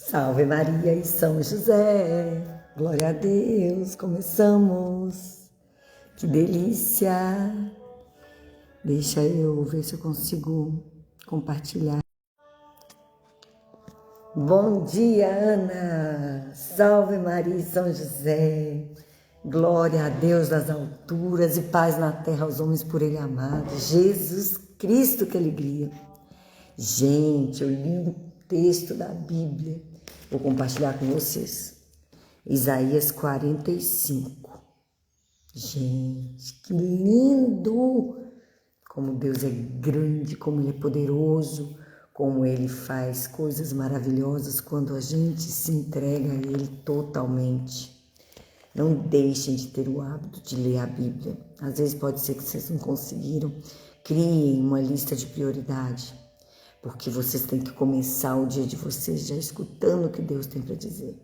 Salve Maria e São José, glória a Deus, começamos, que delícia! Deixa eu ver se eu consigo compartilhar. Bom dia, Ana! Salve Maria e São José, glória a Deus nas alturas e paz na terra aos homens por Ele amados. Jesus Cristo, que alegria! Gente, eu li um texto da Bíblia, vou compartilhar com vocês. Isaías 45. Gente, que lindo! Como Deus é grande, como Ele é poderoso, como Ele faz coisas maravilhosas quando a gente se entrega a Ele totalmente. Não deixem de ter o hábito de ler a Bíblia. Às vezes pode ser que vocês não conseguiram. Criem uma lista de prioridade, porque vocês têm que começar o dia de vocês já escutando o que Deus tem para dizer.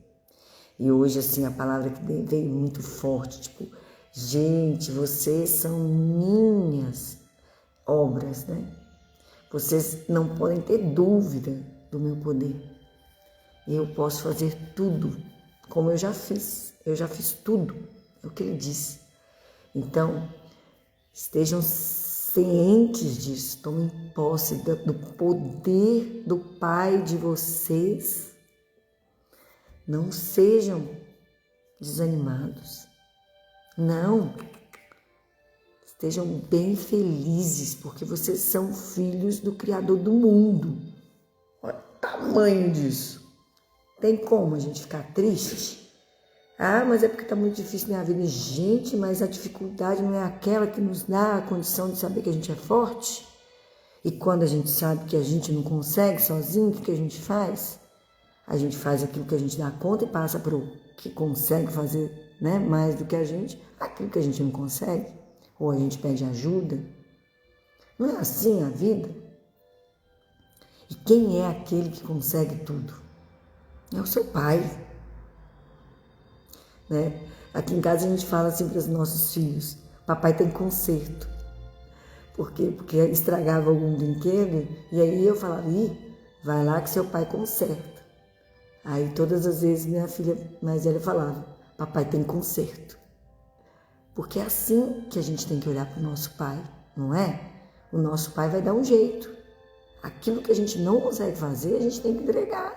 E hoje, assim, a palavra que veio muito forte, tipo, gente, vocês são minhas obras, né? Vocês não podem ter dúvida do meu poder. Eu posso fazer tudo, como eu já fiz tudo, é o que Ele disse. Então, estejam cientes disso, tomem posse do poder do Pai de vocês. Não sejam desanimados. Não. Estejam bem felizes, porque vocês são filhos do Criador do mundo. Olha o tamanho disso. Tem como a gente ficar triste? Ah, mas é porque está muito difícil minha vida. Gente, mas a dificuldade não é aquela que nos dá a condição de saber que a gente é forte? E quando a gente sabe que a gente não consegue sozinho, o que a gente faz? A gente faz aquilo que a gente dá conta e passa para o que consegue fazer, né, mais do que a gente, aquilo que a gente não consegue, ou a gente pede ajuda. Não é assim a vida? E quem é aquele que consegue tudo? É o seu pai. Né? Aqui em casa a gente fala assim para os nossos filhos, papai tem conserto. Por quê? Porque estragava algum brinquedo e aí eu falava, vai lá que seu pai conserta. Aí todas as vezes minha filha mais velha falava, papai tem conserto. Porque é assim que a gente tem que olhar para o nosso pai, não é? O nosso pai vai dar um jeito. Aquilo que a gente não consegue fazer, a gente tem que entregar.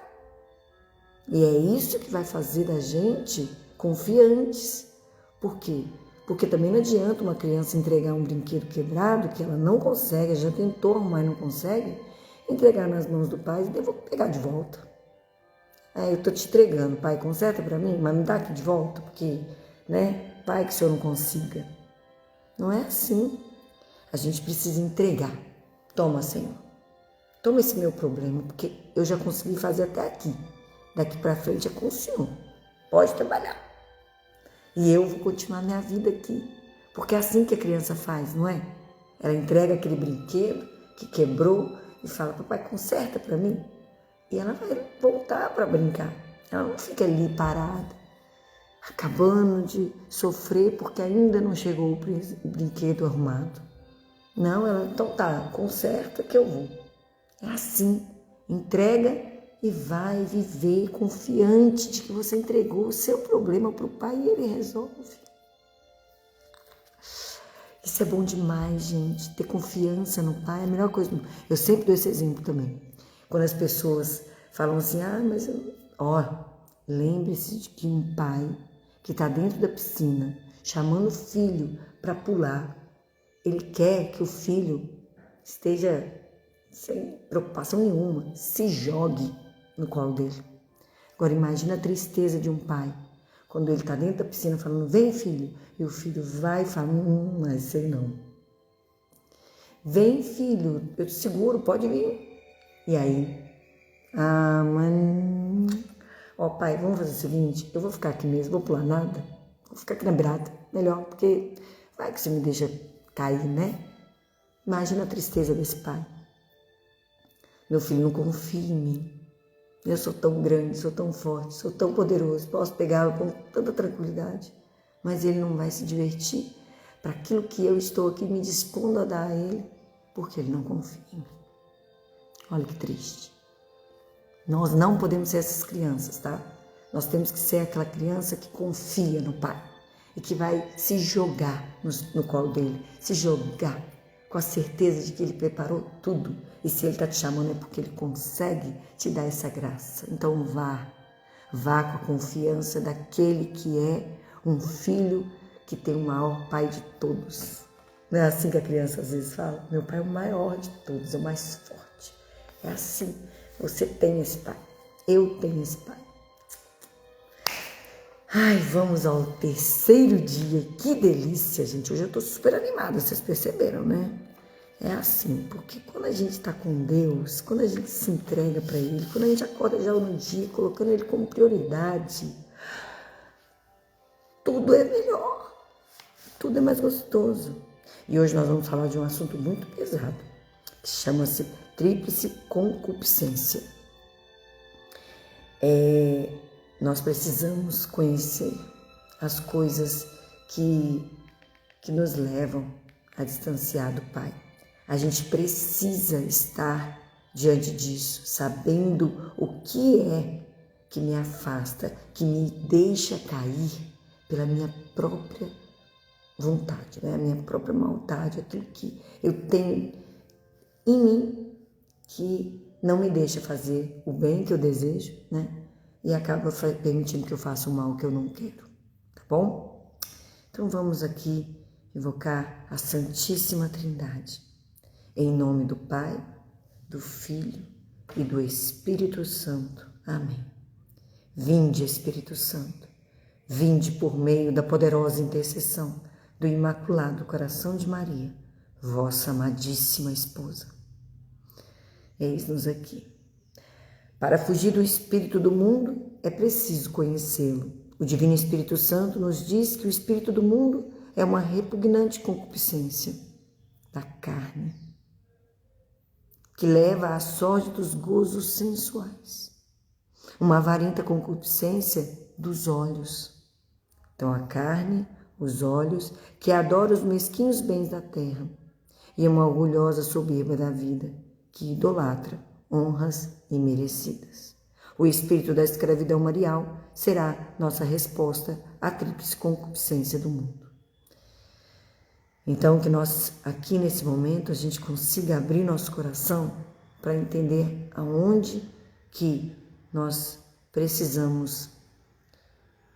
E é isso que vai fazer da gente confiantes. Por quê? Porque também não adianta uma criança entregar um brinquedo quebrado que ela não consegue, já tentou arrumar e não consegue, entregar nas mãos do pai e vou pegar de volta. Eu tô te entregando, pai, conserta para mim, mas me dá aqui de volta, porque, né, pai, que o senhor não consiga. Não é assim. A gente precisa entregar. Toma, Senhor. Toma esse meu problema, porque eu já consegui fazer até aqui. Daqui para frente é com o Senhor. Pode trabalhar. E eu vou continuar minha vida aqui. Porque é assim que a criança faz, não é? Ela entrega aquele brinquedo que quebrou e fala, papai, conserta para mim. E ela vai voltar para brincar. Ela não fica ali parada, acabando de sofrer porque ainda não chegou o brinquedo arrumado. Não, ela, então tá, conserta que eu vou. É assim, entrega e vai viver confiante de que você entregou o seu problema para o pai e ele resolve. Isso é bom demais, gente. Ter confiança no pai é a melhor coisa. Eu sempre dou esse exemplo também. Quando as pessoas falam assim, mas lembre-se de que um pai que está dentro da piscina, chamando o filho para pular, ele quer que o filho esteja sem preocupação nenhuma, se jogue no colo dele. Agora imagina a tristeza de um pai, quando ele está dentro da piscina falando, vem filho, e o filho vai e fala, mas sei não. Vem filho, eu te seguro, pode vir. E aí, pai, vamos fazer o seguinte, eu vou ficar aqui mesmo, vou pular nada, vou ficar aqui na beirada, melhor, porque vai que você me deixa cair, né? Imagina a tristeza desse pai. Meu filho não confia em mim. Eu sou tão grande, sou tão forte, sou tão poderoso, posso pegá-lo com tanta tranquilidade, mas ele não vai se divertir para aquilo que eu estou aqui me dispondo a dar a ele, porque ele não confia em mim. Olha que triste. Nós não podemos ser essas crianças, tá? Nós temos que ser aquela criança que confia no Pai e que vai se jogar no colo dele, se jogar com a certeza de que ele preparou tudo. E se ele está te chamando é porque ele consegue te dar essa graça. Então vá com a confiança daquele que é um filho que tem o maior Pai de todos. Não é assim que a criança às vezes fala? Meu Pai é o maior de todos, é o mais forte. É assim. Você tem esse Pai. Eu tenho esse Pai. Ai, vamos ao terceiro dia. Que delícia, gente. Hoje eu tô super animada, vocês perceberam, né? É assim, porque quando a gente tá com Deus, quando a gente se entrega para Ele, quando a gente acorda já no dia, colocando Ele como prioridade, tudo é melhor. Tudo é mais gostoso. E hoje nós vamos falar de um assunto muito pesado, que chama-se tríplice concupiscência. Nós precisamos conhecer as coisas que nos levam a distanciar do Pai. A gente precisa estar diante disso, sabendo o que é que me afasta, que me deixa cair pela minha própria vontade, né? A minha própria maldade, aquilo que eu tenho em mim que não me deixa fazer o bem que eu desejo, né? E acaba permitindo que eu faça o mal que eu não quero, tá bom? Então vamos aqui invocar a Santíssima Trindade, em nome do Pai, do Filho e do Espírito Santo. Amém. Vinde, Espírito Santo, vinde por meio da poderosa intercessão do Imaculado Coração de Maria, vossa amadíssima esposa. Eis-nos aqui. Para fugir do espírito do mundo, é preciso conhecê-lo. O Divino Espírito Santo nos diz que o espírito do mundo é uma repugnante concupiscência da carne, que leva à sorte dos gozos sensuais. Uma avarenta concupiscência dos olhos. Então a carne, os olhos, que adoram os mesquinhos bens da terra, e uma orgulhosa soberba da vida, que idolatra honras imerecidas. O espírito da escravidão marial será nossa resposta à tríplice concupiscência do mundo. Então, que nós, aqui nesse momento, a gente consiga abrir nosso coração para entender aonde que nós precisamos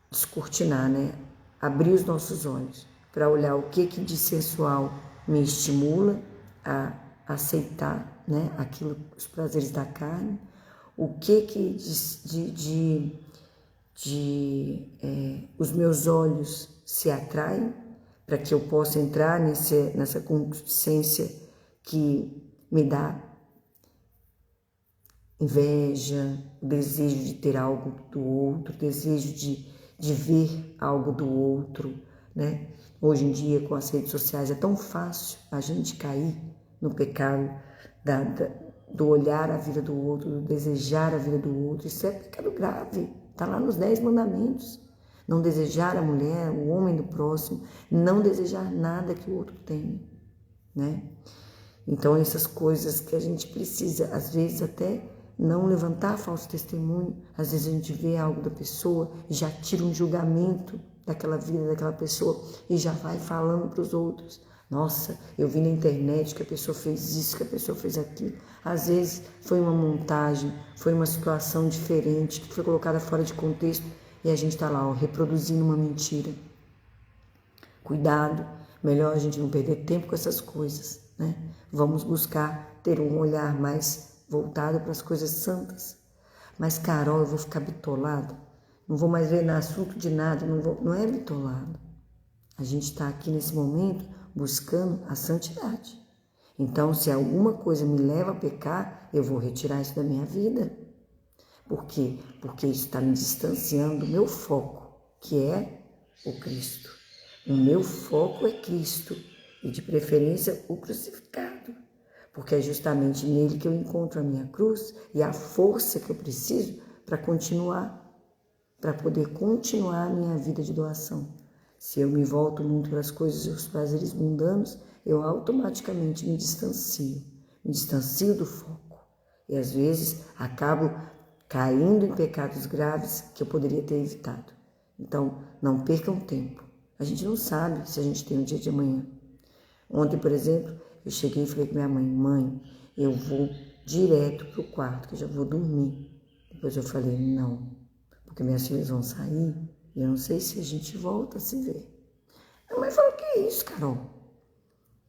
descortinar, né? Abrir os nossos olhos para olhar o que de sensual me estimula a aceitar, né, aquilo, os prazeres da carne, o que os meus olhos se atraem para que eu possa entrar nessa concupiscência que me dá inveja, o desejo de ter algo do outro, o desejo de ver algo do outro, né? Hoje em dia, com as redes sociais, é tão fácil a gente cair no pecado do olhar a vida do outro, do desejar a vida do outro. Isso é pecado grave, está lá nos 10 mandamentos. Não desejar a mulher, o homem do próximo, não desejar nada que o outro tenha, né? Então essas coisas que a gente precisa, às vezes até não levantar falso testemunho, às vezes a gente vê algo da pessoa e já tira um julgamento daquela vida, daquela pessoa e já vai falando para os outros. Nossa, eu vi na internet que a pessoa fez isso, que a pessoa fez aquilo. Às vezes foi uma montagem, foi uma situação diferente, que foi colocada fora de contexto e a gente está lá, reproduzindo uma mentira. Cuidado, melhor a gente não perder tempo com essas coisas, né? Vamos buscar ter um olhar mais voltado para as coisas santas. Mas, Carol, eu vou ficar bitolada, não vou mais ver no assunto de nada, não é bitolado. A gente está aqui nesse momento buscando a santidade. Então, se alguma coisa me leva a pecar, eu vou retirar isso da minha vida. Por quê? Porque isso está me distanciando do meu foco, que é o Cristo. O meu foco é Cristo e, de preferência, o crucificado. Porque é justamente nele que eu encontro a minha cruz e a força que eu preciso para continuar, para poder continuar a minha vida de doação. Se eu me volto muito para as coisas e os prazeres mundanos, eu automaticamente me distancio do foco. E às vezes acabo caindo em pecados graves que eu poderia ter evitado. Então, não percam tempo. A gente não sabe se a gente tem um dia de amanhã. Ontem, por exemplo, eu cheguei e falei com minha mãe, mãe, eu vou direto pro quarto, que eu já vou dormir. Depois eu falei, não, porque minhas filhas vão sair e eu não sei se a gente volta a se ver. Minha mãe falou, que é isso, Carol?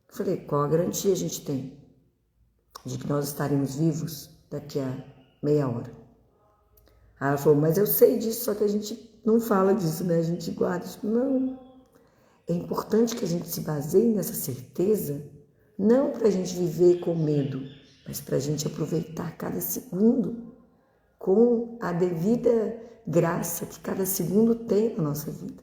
Eu falei, qual a garantia a gente tem de que nós estaremos vivos daqui a meia hora? Aí ela falou, mas eu sei disso, só que a gente não fala disso, né? A gente guarda isso. Não. É importante que a gente se baseie nessa certeza, não para a gente viver com medo, mas para a gente aproveitar cada segundo com a devida graça que cada segundo tem na nossa vida.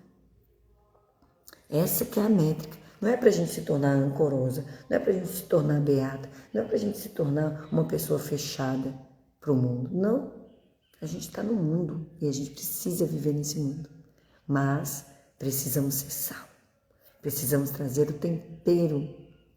Essa que é a métrica. Não é para a gente se tornar ancorosa, não é para a gente se tornar beata, não é para a gente se tornar uma pessoa fechada para o mundo. Não. A gente está no mundo e a gente precisa viver nesse mundo. Mas precisamos ser sal. Precisamos trazer o tempero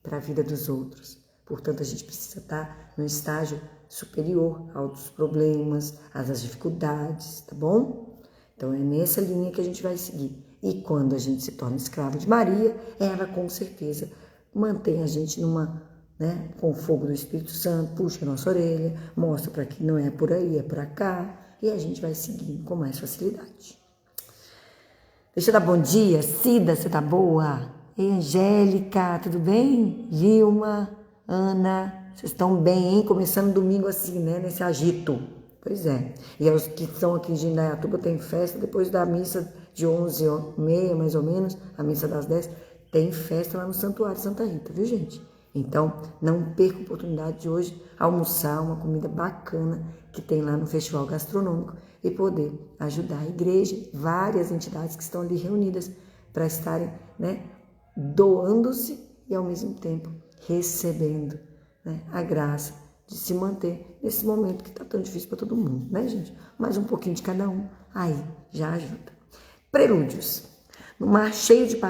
para a vida dos outros. Portanto, a gente precisa estar no estágio superior aos problemas, às dificuldades, tá bom? Então, é nessa linha que a gente vai seguir. E quando a gente se torna escravo de Maria, ela com certeza mantém a gente com o fogo do Espírito Santo, puxa a nossa orelha, mostra para que não é por aí, é para cá, e a gente vai seguindo com mais facilidade. Deixa eu dar bom dia, Cida, você tá boa? Ei, Angélica, tudo bem? Vilma, Ana, vocês estão bem, hein? Começando domingo assim, né? Nesse agito. Pois é. E os que estão aqui em Indaiatuba tem festa depois da missa de 11h30, mais ou menos, a missa das 10, tem festa lá no Santuário Santa Rita, viu, gente? Então, não perca a oportunidade de hoje almoçar uma comida bacana que tem lá no Festival Gastronômico e poder ajudar a igreja, várias entidades que estão ali reunidas para estarem, doando-se e ao mesmo tempo recebendo, a graça de se manter nesse momento que está tão difícil para todo mundo, né, gente? Mais um pouquinho de cada um, aí já ajuda. Prelúdios. No mar cheio de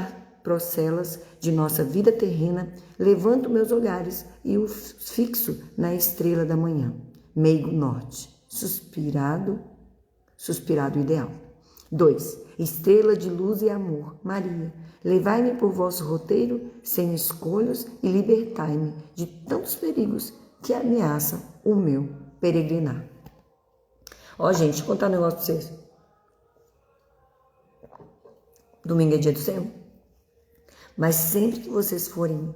procelas de nossa vida terrena, levanto meus olhares e os fixo na estrela da manhã. Meigo norte, suspirado ideal. 2. Estrela de luz e amor, Maria, levai-me por vosso roteiro sem escolhas e libertai-me de tantos perigos que ameaçam o meu peregrinar. Ó, gente, deixa eu contar um negócio pra vocês. Domingo é dia do Senhor. Mas sempre que vocês forem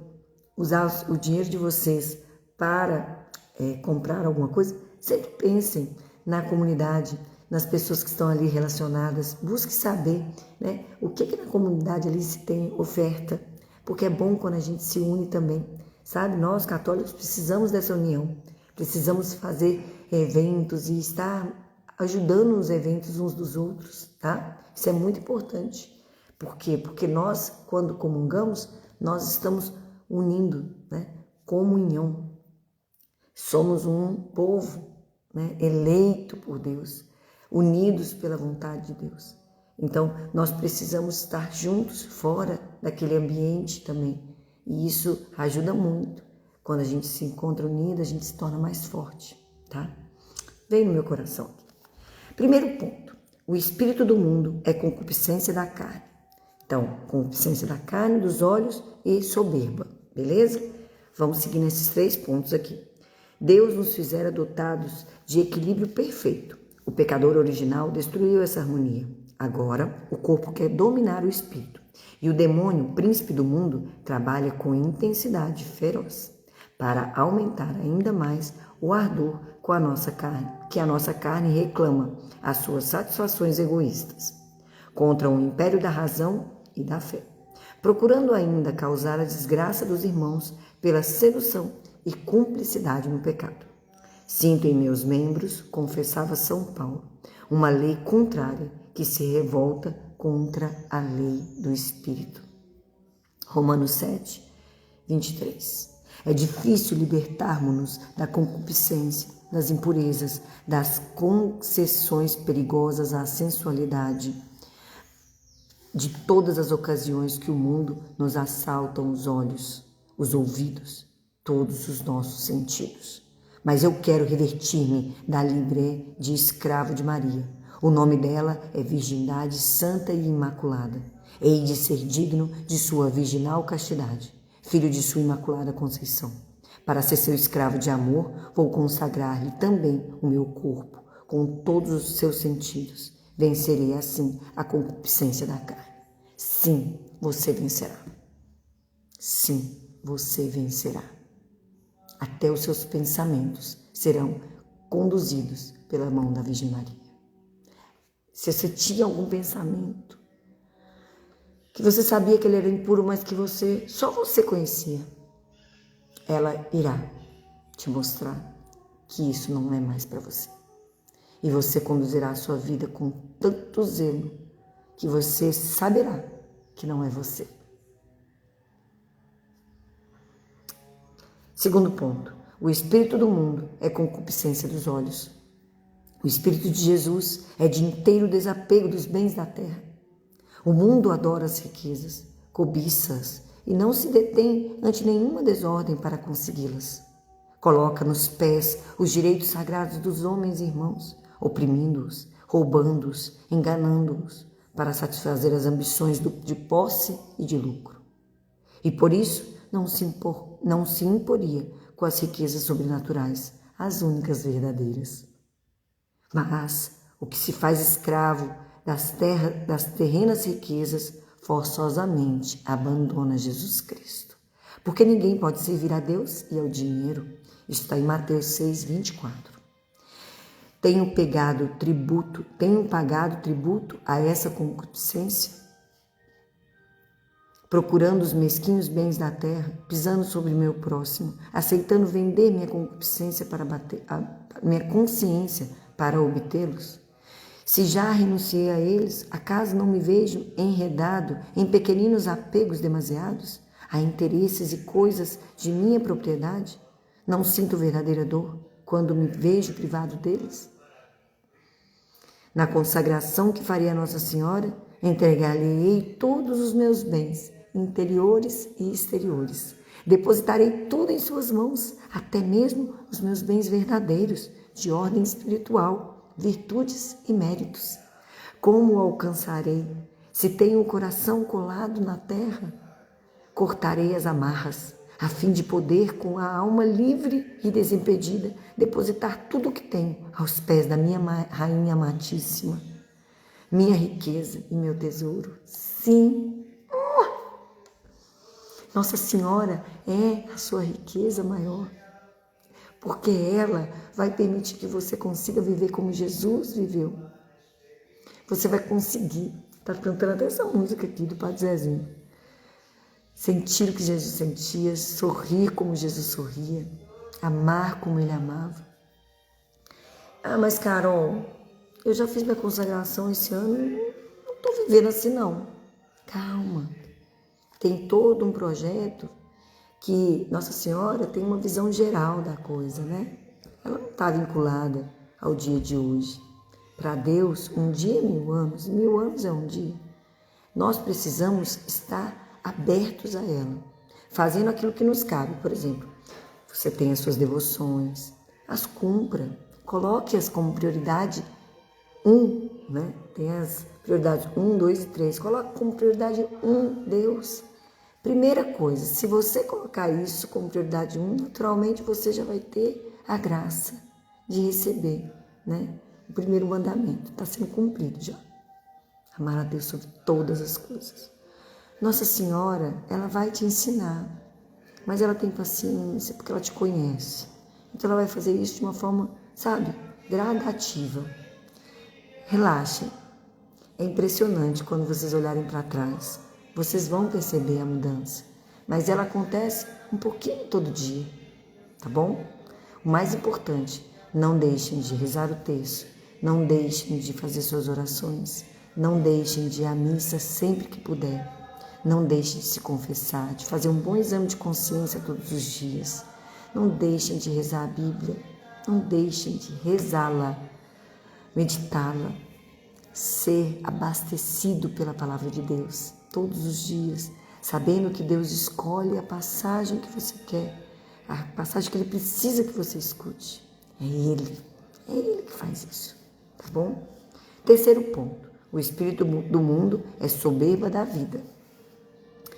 usar o dinheiro de vocês para comprar alguma coisa, sempre pensem na comunidade, nas pessoas que estão ali relacionadas. Busque saber, o que na comunidade ali se tem oferta, porque é bom quando a gente se une também, sabe? Nós, católicos, precisamos dessa união, precisamos fazer eventos e estar ajudando nos eventos uns dos outros, tá? Isso é muito importante. Por quê? Porque nós, quando comungamos, nós estamos unindo, comunhão. Somos um povo, eleito por Deus, unidos pela vontade de Deus. Então, nós precisamos estar juntos, fora daquele ambiente também. E isso ajuda muito. Quando a gente se encontra unido, a gente se torna mais forte, tá? Vem no meu coração aqui. Primeiro ponto. O espírito do mundo é concupiscência da carne. Então, concupiscência da carne, dos olhos e soberba, beleza? Vamos seguir nesses 3 pontos aqui. Deus nos fizera dotados de equilíbrio perfeito. O pecador original destruiu essa harmonia. Agora, o corpo quer dominar o espírito. E o demônio, príncipe do mundo, trabalha com intensidade feroz para aumentar ainda mais o ardor com a nossa carne, que a nossa carne reclama as suas satisfações egoístas, contra o império da razão e da fé, procurando ainda causar a desgraça dos irmãos pela sedução e cumplicidade no pecado. Sinto em meus membros, confessava São Paulo, uma lei contrária que se revolta contra a lei do Espírito. Romanos 7, 23. É difícil libertarmos-nos da concupiscência, das impurezas, das concessões perigosas à sensualidade, de todas as ocasiões que o mundo nos assalta os olhos, os ouvidos, todos os nossos sentidos. Mas eu quero revertir-me da livré de escravo de Maria. O nome dela é Virgindade Santa e Imaculada. Hei de ser digno de sua virginal castidade, filho de sua Imaculada Conceição. Para ser seu escravo de amor, vou consagrar-lhe também o meu corpo, com todos os seus sentidos. Vencerei assim a concupiscência da carne. Sim, você vencerá. Sim, você vencerá. Até os seus pensamentos serão conduzidos pela mão da Virgem Maria. Se você tinha algum pensamento que você sabia que ele era impuro, mas que só você conhecia, ela irá te mostrar que isso não é mais para você. E você conduzirá a sua vida com tanto zelo que você saberá que não é você. Segundo ponto, o espírito do mundo é concupiscência dos olhos. O espírito de Jesus é de inteiro desapego dos bens da terra. O mundo adora as riquezas, cobiça-as e não se detém ante nenhuma desordem para consegui-las. Coloca nos pés os direitos sagrados dos homens e irmãos, oprimindo-os, roubando-os, enganando-os, para satisfazer as ambições de posse e de lucro. E por isso não se imporia com as riquezas sobrenaturais, as únicas verdadeiras. Mas o que se faz escravo das terrenas riquezas forçosamente abandona Jesus Cristo. Porque ninguém pode servir a Deus e ao dinheiro. Isso está em Mateus 6, 24. Tenho pagado tributo a essa concupiscência, procurando os mesquinhos bens da terra, pisando sobre meu próximo, aceitando vender minha concupiscência minha consciência para obtê-los? Se já renunciei a eles, acaso não me vejo enredado em pequeninos apegos demasiados, a interesses e coisas de minha propriedade? Não sinto verdadeira dor quando me vejo privado deles? Na consagração que faria a Nossa Senhora, entregar-lhe-ei todos os meus bens, interiores e exteriores. Depositarei tudo em suas mãos, até mesmo os meus bens verdadeiros, de ordem espiritual, virtudes e méritos. Como o alcançarei? Se tenho o coração colado na terra, cortarei as amarras, a fim de poder, com a alma livre e desimpedida, depositar tudo o que tenho aos pés da minha Rainha Amadíssima, minha riqueza e meu tesouro. Sim, Nossa Senhora é a sua riqueza maior, porque ela vai permitir que você consiga viver como Jesus viveu. Você vai conseguir, está cantando até essa música aqui do Padre Zezinho, sentir o que Jesus sentia, sorrir como Jesus sorria, amar como ele amava. Ah, mas Carol, eu já fiz minha consagração esse ano, não estou vivendo assim não. Calma, tem todo um projeto que Nossa Senhora tem uma visão geral da coisa, né? Ela não está vinculada ao dia de hoje. Para Deus, um dia é 1000 anos é um dia. Nós precisamos estar abertos a ela, fazendo aquilo que nos cabe. Por exemplo, você tem as suas devoções, as cumpra, coloque-as como prioridade 1, né? Tem as prioridades 1, 2 e 3, coloque como prioridade 1, Deus. Primeira coisa, se você colocar isso como prioridade 1, naturalmente você já vai ter a graça de receber, né? O primeiro mandamento está sendo cumprido já. Amar a Deus sobre todas as coisas. Nossa Senhora, ela vai te ensinar, mas ela tem paciência porque ela te conhece. Então ela vai fazer isso de uma forma, sabe, gradativa. Relaxem. É impressionante quando vocês olharem para trás. Vocês vão perceber a mudança, mas ela acontece um pouquinho todo dia, tá bom? O mais importante, não deixem de rezar o terço, não deixem de fazer suas orações, não deixem de ir à missa sempre que puder, não deixem de se confessar, de fazer um bom exame de consciência todos os dias, não deixem de rezar a Bíblia, não deixem de rezá-la, meditá-la, ser abastecido pela palavra de Deus todos os dias, sabendo que Deus escolhe a passagem que você quer a passagem que ele precisa que você escute. É ele que faz isso, tá bom? Terceiro ponto, o espírito do mundo é soberba da vida.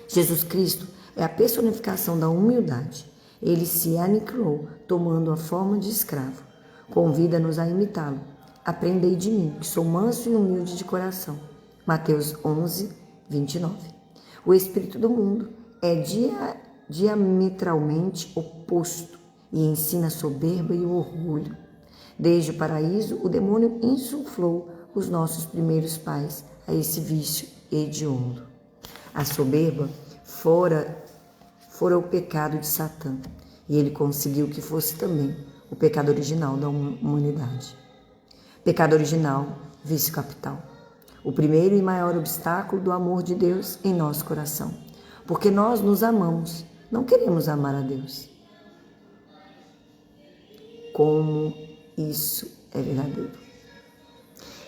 Jesus Cristo é a personificação da humildade. Ele se aniquilou, tomando a forma de escravo. Convida-nos a imitá-lo. Aprendei de mim, que sou manso e humilde de coração. Mateus 11, 29. O espírito do mundo é diametralmente oposto e ensina a soberba e o orgulho. Desde o paraíso, o demônio insuflou os nossos primeiros pais a esse vício hediondo. A soberba fora o pecado de Satã, e ele conseguiu que fosse também o pecado original da humanidade. Pecado original, vício capital. O primeiro e maior obstáculo do amor de Deus em nosso coração. Porque nós nos amamos, não queremos amar a Deus. Como isso é verdadeiro.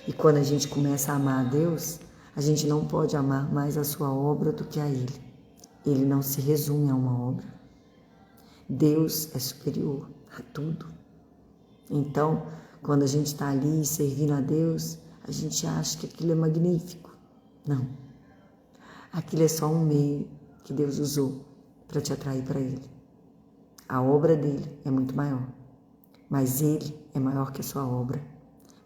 E quando a gente começa a amar a Deus, a gente não pode amar mais a sua obra do que a Ele. Ele não se resume a uma obra. Deus é superior a tudo. Então, quando a gente está ali servindo a Deus, a gente acha que aquilo é magnífico. Não. Aquilo é só um meio que Deus usou para te atrair para Ele. A obra dele é muito maior, mas Ele é maior que a sua obra.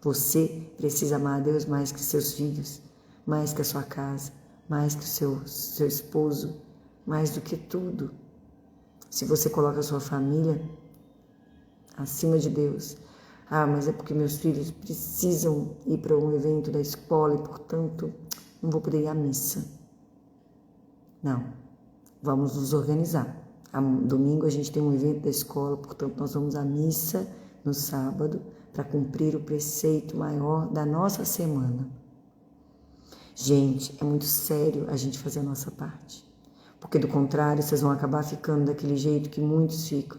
Você precisa amar a Deus mais que seus filhos, mais que a sua casa, mais que o seu esposo, mais do que tudo. Se você coloca a sua família acima de Deus, mas é porque meus filhos precisam ir para um evento da escola e, portanto, não vou poder ir à missa. Não, vamos nos organizar. Domingo a gente tem um evento da escola, portanto, nós vamos à missa no sábado para cumprir o preceito maior da nossa semana. Gente, é muito sério a gente fazer a nossa parte, porque do contrário, vocês vão acabar ficando daquele jeito que muitos ficam.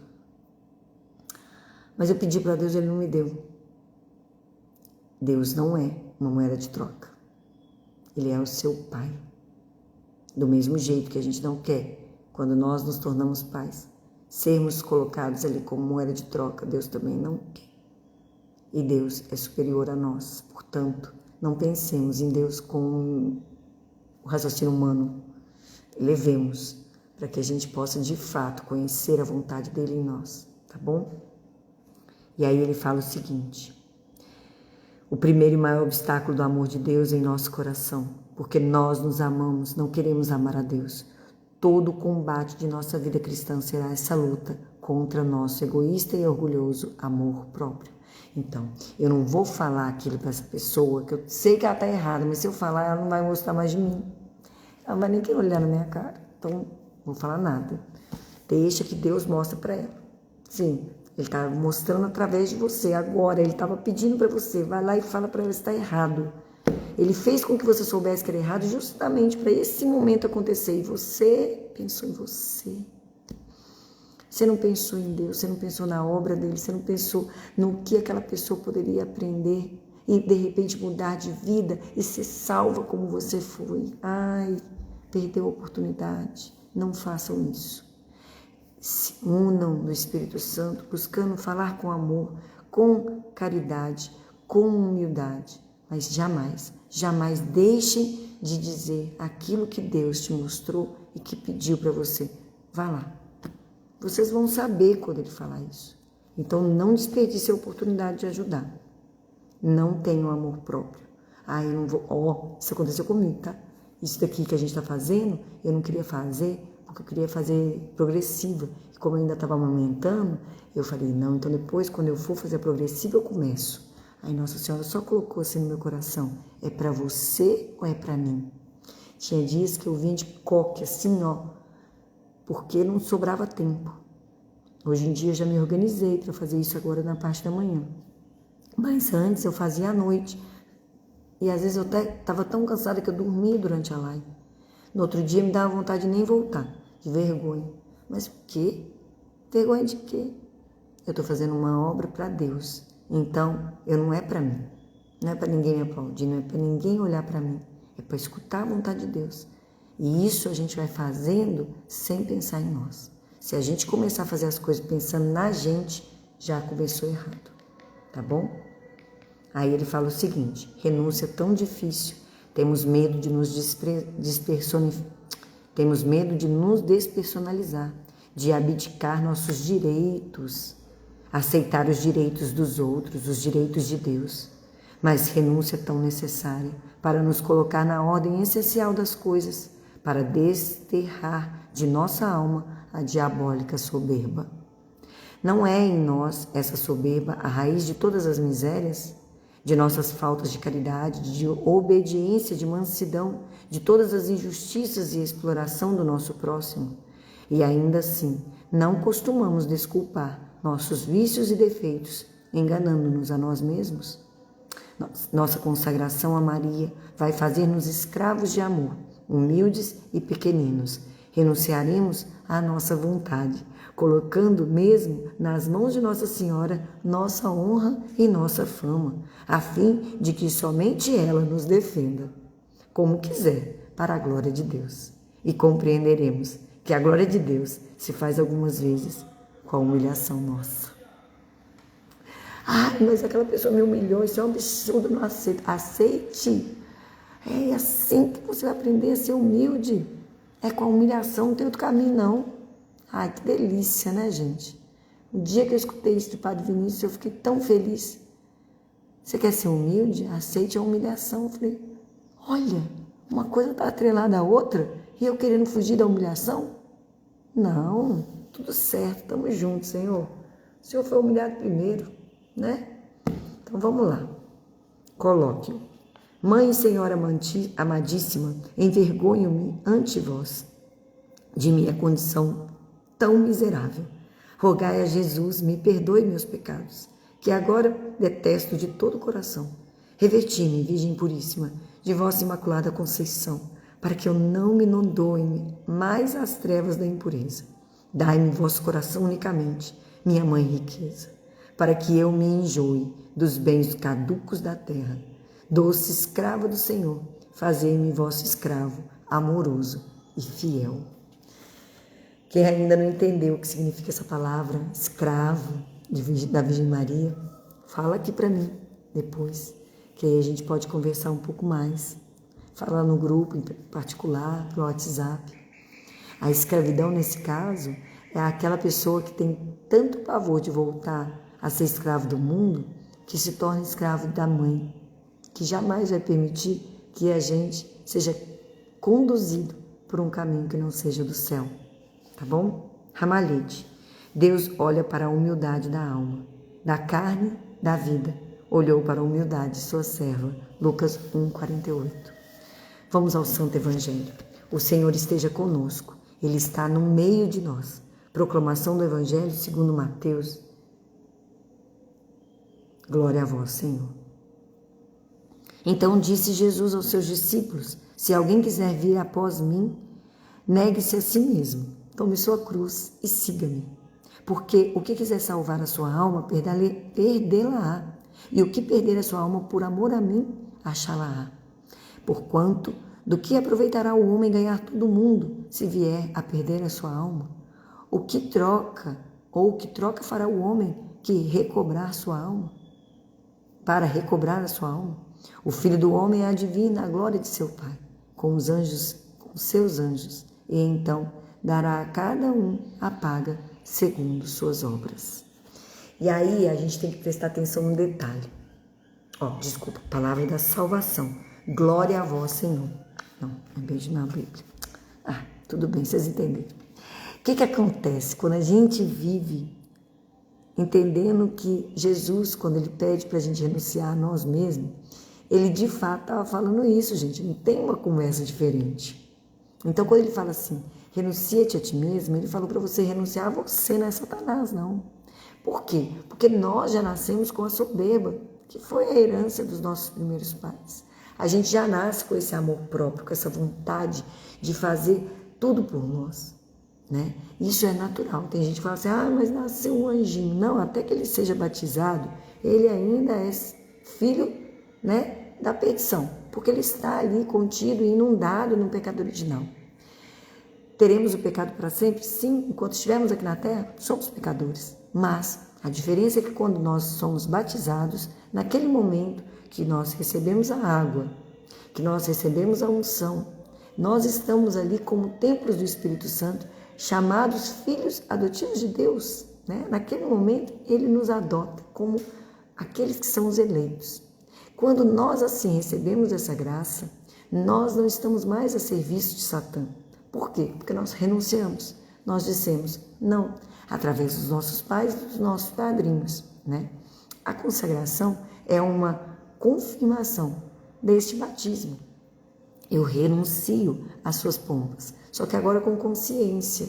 Mas eu pedi para Deus, Ele não me deu. Deus não é uma moeda de troca. Ele é o seu Pai. Do mesmo jeito que a gente não quer, quando nós nos tornamos pais, sermos colocados ali como moeda de troca, Deus também não quer. E Deus é superior a nós. Portanto, não pensemos em Deus com o raciocínio humano. Levemos para que a gente possa, de fato, conhecer a vontade dEle em nós. Tá bom? E aí ele fala o seguinte: o primeiro e maior obstáculo do amor de Deus em nosso coração, porque nós nos amamos, não queremos amar a Deus. Todo o combate de nossa vida cristã será essa luta contra nosso egoísta e orgulhoso amor próprio. Então, eu não vou falar aquilo para essa pessoa, que eu sei que ela está errada, mas se eu falar, ela não vai gostar mais de mim. Ela não vai nem querer olhar na minha cara. Então, não vou falar nada. Deixa que Deus mostre para ela. Sim, Ele está mostrando através de você. Agora, Ele estava pedindo para você. Vai lá e fala para ela se está errado. Ele fez com que você soubesse que era errado justamente para esse momento acontecer. E você pensou em você. Você não pensou em Deus, você não pensou na obra dele, você não pensou no que aquela pessoa poderia aprender e de repente mudar de vida e ser salva como você foi. Ai, perdeu a oportunidade. Não façam isso. Se unam no Espírito Santo, buscando falar com amor, com caridade, com humildade. Mas jamais deixem de dizer aquilo que Deus te mostrou e que pediu para você. Vá lá. Vocês vão saber quando Ele falar isso. Então, não desperdice a oportunidade de ajudar. Não tenham amor próprio. Eu não vou... isso aconteceu comigo, tá? Isso daqui que a gente está fazendo, eu não queria fazer, porque eu queria fazer progressiva. E como eu ainda estava amamentando, eu falei, não, então depois, quando eu for fazer a progressiva, eu começo. Aí Nossa Senhora só colocou assim no meu coração, é para você ou é para mim? Tinha dias que eu vinha de coque, assim, porque não sobrava tempo. Hoje em dia eu já me organizei para fazer isso agora na parte da manhã. Mas antes eu fazia à noite. E às vezes eu até estava tão cansada que eu dormia durante a live. No outro dia me dava vontade de nem voltar, de vergonha. Mas o quê? Vergonha de quê? Eu estou fazendo uma obra para Deus. Então, não é para mim. Não é para ninguém me aplaudir, não é para ninguém olhar para mim. É para escutar a vontade de Deus. E isso a gente vai fazendo sem pensar em nós. Se a gente começar a fazer as coisas pensando na gente, já começou errado, tá bom? Aí ele fala o seguinte: renúncia tão difícil, temos medo de nos despersonalizar, de abdicar nossos direitos, aceitar os direitos dos outros, os direitos de Deus. Mas renúncia tão necessária para nos colocar na ordem essencial das coisas, para desterrar de nossa alma a diabólica soberba. Não é em nós essa soberba a raiz de todas as misérias? De nossas faltas de caridade, de obediência, de mansidão, de todas as injustiças e exploração do nosso próximo? E ainda assim, não costumamos desculpar nossos vícios e defeitos, enganando-nos a nós mesmos? Nossa consagração a Maria vai fazer-nos escravos de amor, humildes e pequeninos. Renunciaremos à nossa vontade, colocando mesmo nas mãos de Nossa Senhora nossa honra e nossa fama, a fim de que somente ela nos defenda, como quiser, para a glória de Deus. E compreenderemos que a glória de Deus se faz algumas vezes com a humilhação nossa. Ai, mas aquela pessoa me humilhou, isso é um absurdo, não aceito. Aceite. É assim que você vai aprender a ser humilde. É com a humilhação, não tem outro caminho, não. Ai, que delícia, né, gente? O dia que eu escutei isso de Padre Vinícius, eu fiquei tão feliz. Você quer ser humilde? Aceite a humilhação. Eu falei, olha, uma coisa está atrelada à outra e eu querendo fugir da humilhação? Não, tudo certo, estamos juntos, Senhor. O Senhor foi humilhado primeiro, né? Então vamos lá. Coloque-o. Mãe e Senhora amadíssima, envergonho-me ante vós de minha condição tão miserável. Rogai a Jesus, me perdoe meus pecados, que agora detesto de todo o coração. Reverti-me, Virgem Puríssima, de vossa Imaculada Conceição, para que eu não me inundoe mais as trevas da impureza. Dai-me vosso coração unicamente, minha Mãe riqueza, para que eu me enjoe dos bens caducos da terra. Doce escrava do Senhor, fazei-me vosso escravo, amoroso e fiel. Quem ainda não entendeu o que significa essa palavra, escravo da Virgem Maria, fala aqui para mim depois, que aí a gente pode conversar um pouco mais. Fala no grupo, em particular, no WhatsApp. A escravidão, nesse caso, é aquela pessoa que tem tanto pavor de voltar a ser escravo do mundo, que se torna escravo da mãe, que jamais vai permitir que a gente seja conduzido por um caminho que não seja do céu. Tá bom? Ramalhete. Deus olha para a humildade da alma, da carne, da vida. Olhou para a humildade de sua serva. Lucas 1:48. Vamos ao Santo Evangelho. O Senhor esteja conosco. Ele está no meio de nós. Proclamação do Evangelho segundo Mateus. Glória a vós, Senhor. Então disse Jesus aos seus discípulos: se alguém quiser vir após mim, negue-se a si mesmo, tome sua cruz e siga-me. Porque o que quiser salvar a sua alma, perdê-la-á. E o que perder a sua alma por amor a mim, achá-la-á. Porquanto, do que aproveitará o homem ganhar todo o mundo, se vier a perder a sua alma? O que troca fará o homem que recobrar sua alma? Para recobrar a sua alma? O Filho do Homem há de vir na glória de seu Pai, com os anjos, com seus anjos, e então dará a cada um a paga segundo suas obras. E aí a gente tem que prestar atenção no detalhe. Palavra da salvação. Glória a vós, Senhor. Não beijo na Bíblia. Tudo bem, vocês entenderam. O que acontece quando a gente vive entendendo que Jesus, quando ele pede para a gente renunciar a nós mesmos, ele de fato estava falando isso, gente. Não tem uma conversa diferente. Então, quando ele fala assim, renuncia-te a ti mesmo, ele falou para você renunciar a você, não é Satanás, não. Por quê? Porque nós já nascemos com a soberba, que foi a herança dos nossos primeiros pais. A gente já nasce com esse amor próprio, com essa vontade de fazer tudo por nós, né? Isso é natural. Tem gente que fala assim, mas nasceu um anjinho. Não, até que ele seja batizado, ele ainda é filho, né, da perdição, porque ele está ali contido e inundado no pecado original. Teremos o pecado para sempre? Sim, enquanto estivermos aqui na terra, somos pecadores. Mas a diferença é que quando nós somos batizados, naquele momento que nós recebemos a água, que nós recebemos a unção, nós estamos ali como templos do Espírito Santo, chamados filhos adotivos de Deus, né? Naquele momento, ele nos adota como aqueles que são os eleitos. Quando nós assim recebemos essa graça, nós não estamos mais a serviço de Satã. Por quê? Porque nós renunciamos. Nós dissemos não, através dos nossos pais e dos nossos padrinhos, né? A consagração é uma confirmação deste batismo. Eu renuncio às suas pompas, só que agora com consciência.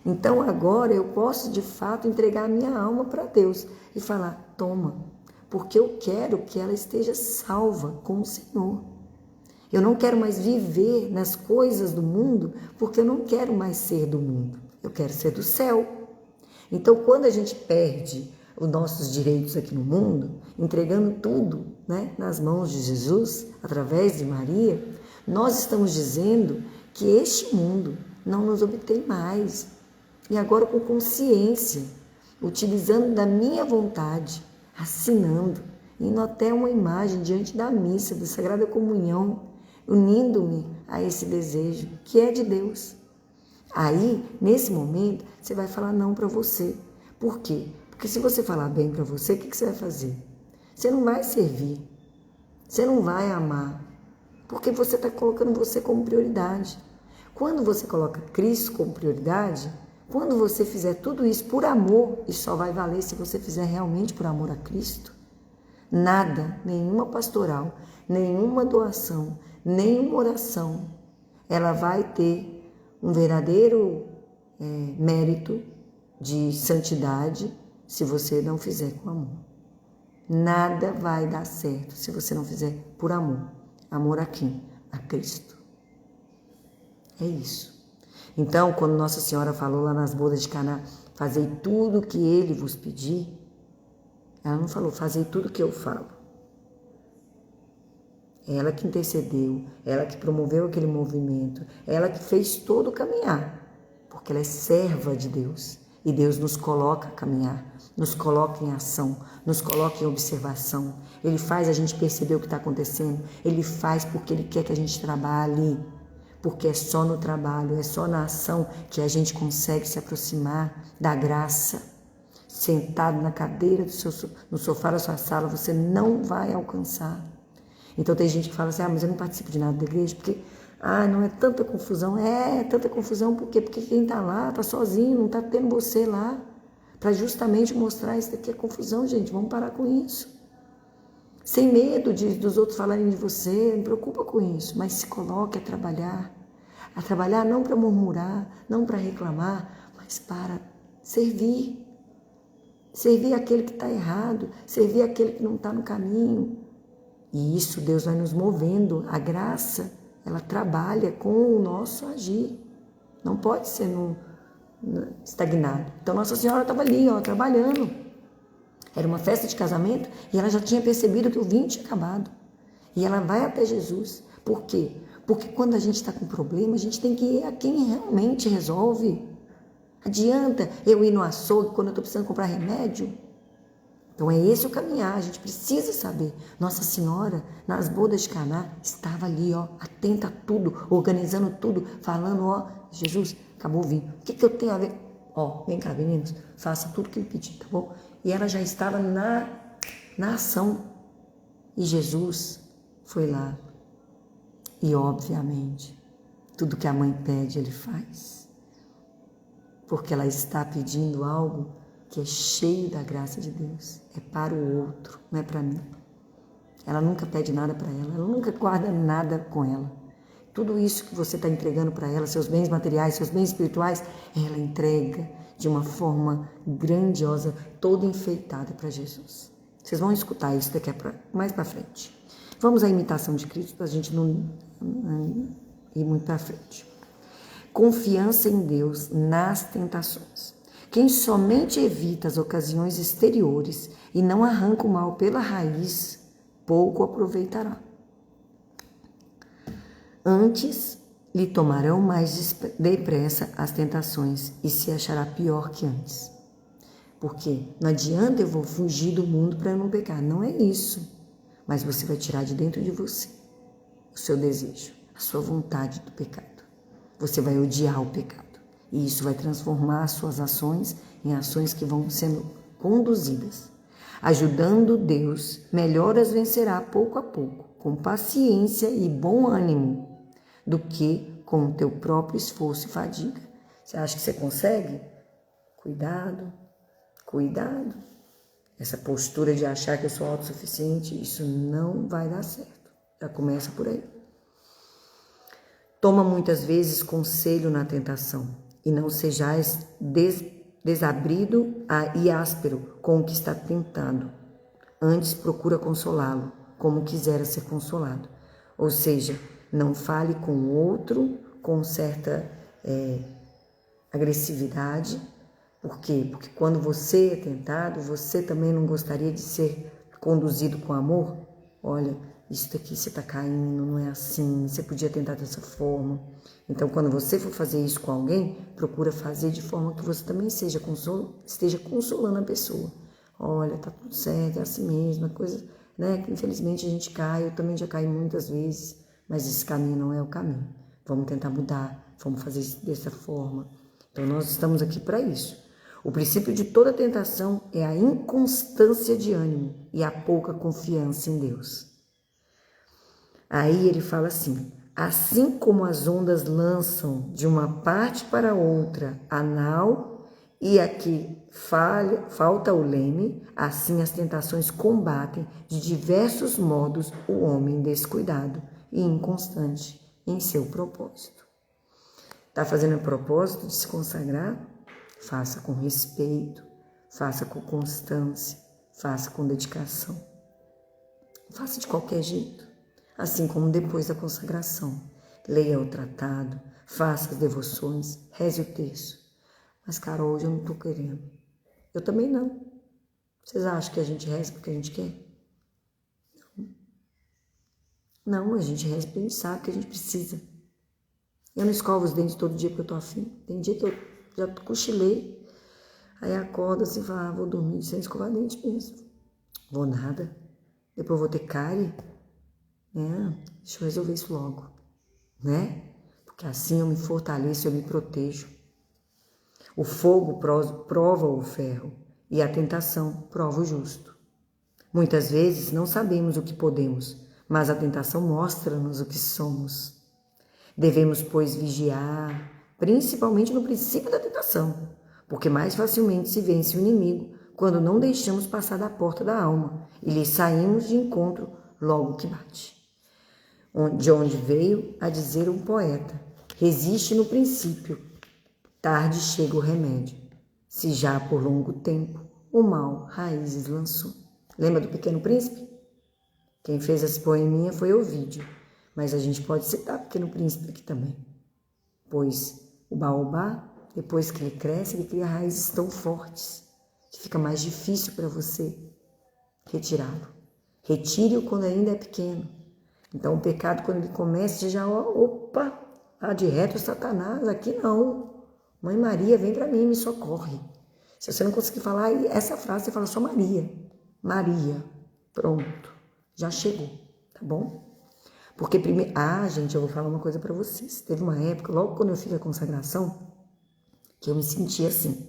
Então agora eu posso de fato entregar a minha alma para Deus e falar, toma, porque eu quero que ela esteja salva com o Senhor. Eu não quero mais viver nas coisas do mundo, porque eu não quero mais ser do mundo. Eu quero ser do céu. Então, quando a gente perde os nossos direitos aqui no mundo, entregando tudo, né, nas mãos de Jesus, através de Maria, nós estamos dizendo que este mundo não nos obtém mais. E agora com consciência, utilizando da minha vontade, assinando, indo até uma imagem diante da missa, da Sagrada Comunhão, unindo-me a esse desejo que é de Deus. Aí, nesse momento, você vai falar não para você. Por quê? Porque se você falar bem para você, o que você vai fazer? Você não vai servir, você não vai amar, porque você está colocando você como prioridade. Quando você coloca Cristo como prioridade, quando você fizer tudo isso por amor, e só vai valer se você fizer realmente por amor a Cristo, nada, nenhuma pastoral, nenhuma doação, nenhuma oração, ela vai ter um verdadeiro mérito de santidade se você não fizer com amor. Nada vai dar certo se você não fizer por amor. Amor a quem? A Cristo. É isso. Então, quando Nossa Senhora falou lá nas bodas de Caná, fazei tudo o que ele vos pedir, ela não falou, fazei tudo o que eu falo. Ela que intercedeu, ela que promoveu aquele movimento, ela que fez todo o caminhar, porque ela é serva de Deus. E Deus nos coloca a caminhar, nos coloca em ação, nos coloca em observação. Ele faz a gente perceber o que está acontecendo, Ele faz porque Ele quer que a gente trabalhe, porque é só no trabalho, é só na ação que a gente consegue se aproximar da graça. Sentado na cadeira no sofá da sua sala, você não vai alcançar. Então tem gente que fala assim, mas eu não participo de nada da igreja, porque não é tanta confusão. É tanta confusão por quê? Porque quem está lá está sozinho, não está tendo você lá, para justamente mostrar isso daqui é confusão, gente, vamos parar com isso. Sem medo dos outros falarem de você, não preocupa com isso, mas se coloque a trabalhar não para murmurar, não para reclamar, mas para servir. Servir aquele que está errado, servir aquele que não está no caminho. E isso Deus vai nos movendo, a graça, ela trabalha com o nosso agir, não pode ser estagnado. Então Nossa Senhora estava ali, trabalhando, era uma festa de casamento e ela já tinha percebido que o vinho tinha acabado. E ela vai até Jesus, por quê? Porque quando a gente está com problema, a gente tem que ir a quem realmente resolve. Adianta eu ir no açougue quando eu estou precisando comprar remédio? Então é esse o caminhar, a gente precisa saber. Nossa Senhora, nas bodas de Caná, estava ali, atenta a tudo, organizando tudo, falando, Jesus, acabou o vinho. O que eu tenho a ver? Vem cá, meninos, faça tudo que ele pedir, tá bom? E ela já estava na ação. E Jesus foi lá. E, obviamente, tudo que a mãe pede, ele faz. Porque ela está pedindo algo que é cheio da graça de Deus, é para o outro, não é para mim. Ela nunca pede nada para ela nunca guarda nada com ela. Tudo isso que você está entregando para ela, seus bens materiais, seus bens espirituais, ela entrega de uma forma grandiosa, toda enfeitada para Jesus. Vocês vão escutar isso daqui mais para frente. Vamos à imitação de Cristo, para a gente não ir muito para frente. Confiança em Deus nas tentações. Quem somente evita as ocasiões exteriores e não arranca o mal pela raiz, pouco aproveitará. Antes, lhe tomarão mais depressa as tentações e se achará pior que antes. Porque não adianta eu vou fugir do mundo para não pecar, não é isso. Mas você vai tirar de dentro de você o seu desejo, a sua vontade do pecado. Você vai odiar o pecado e isso vai transformar as suas ações em ações que vão sendo conduzidas. Ajudando Deus, melhor as vencerá pouco a pouco, com paciência e bom ânimo, do que com o teu próprio esforço e fadiga. Você acha que você consegue? Cuidado, cuidado. Essa postura de achar que eu sou autossuficiente, isso não vai dar certo. Já começa por aí. Toma muitas vezes conselho na tentação e não sejais desabrido e áspero com o que está tentado. Antes procura consolá-lo, como quisera ser consolado. Ou seja, não fale com o outro com certa agressividade. Por quê? Porque quando você é tentado, você também não gostaria de ser conduzido com amor? Olha, isso daqui você está caindo, não é assim, você podia tentar dessa forma. Então, quando você for fazer isso com alguém, procura fazer de forma que você também esteja consolando a pessoa. Olha, tá tudo certo, é assim mesmo, é coisa, né, que infelizmente a gente cai, eu também já caí muitas vezes, mas esse caminho não é o caminho. Vamos tentar mudar, vamos fazer isso dessa forma. Então, nós estamos aqui para isso. O princípio de toda tentação é a inconstância de ânimo e a pouca confiança em Deus. Aí ele fala assim: assim como as ondas lançam de uma parte para outra a nau e aqui falta o leme, assim as tentações combatem de diversos modos o homem descuidado e inconstante em seu propósito. Está fazendo o propósito de se consagrar? Faça com respeito, faça com constância, faça com dedicação. Faça de qualquer jeito, assim como depois da consagração. Leia o tratado, faça as devoções, reze o terço. Mas, Carol, hoje eu não estou querendo. Eu também não. Vocês acham que a gente reza porque a gente quer? Não, a gente reza porque a gente sabe que a gente precisa. Eu não escovo os dentes todo dia porque eu tô afim. Tem dia que eu já cochilei. Aí acordo assim e falo, vou dormir sem escovar dente mesmo. Vou nada. Depois eu vou ter cárie. Deixa eu resolver isso logo. Né? Porque assim eu me fortaleço, eu me protejo. O fogo prova o ferro e a tentação prova o justo. Muitas vezes não sabemos o que podemos, mas a tentação mostra-nos o que somos. Devemos, pois, vigiar, principalmente no princípio da tentação, porque mais facilmente se vence o inimigo quando não deixamos passar da porta da alma e lhe saímos de encontro logo que bate. De onde veio a dizer um poeta: resiste no princípio, tarde chega o remédio, se já por longo tempo o mal raízes lançou. Lembra do Pequeno Príncipe? Quem fez esse poeminha foi Ovídio. Mas a gente pode citar o Pequeno Príncipe aqui também. Pois o baobá, depois que ele cresce, ele cria raízes tão fortes que fica mais difícil para você retirá-lo. Retire-o quando ainda é pequeno. Então o pecado, quando ele começa, você já, opa, de reto Satanás, aqui não. Mãe Maria, vem para mim, me socorre. Se você não conseguir falar essa frase, você fala só Maria. Maria, pronto, já chegou, tá bom? Porque primeiro... gente, eu vou falar uma coisa para vocês. Teve uma época, logo quando eu fiz a consagração, que eu me sentia assim.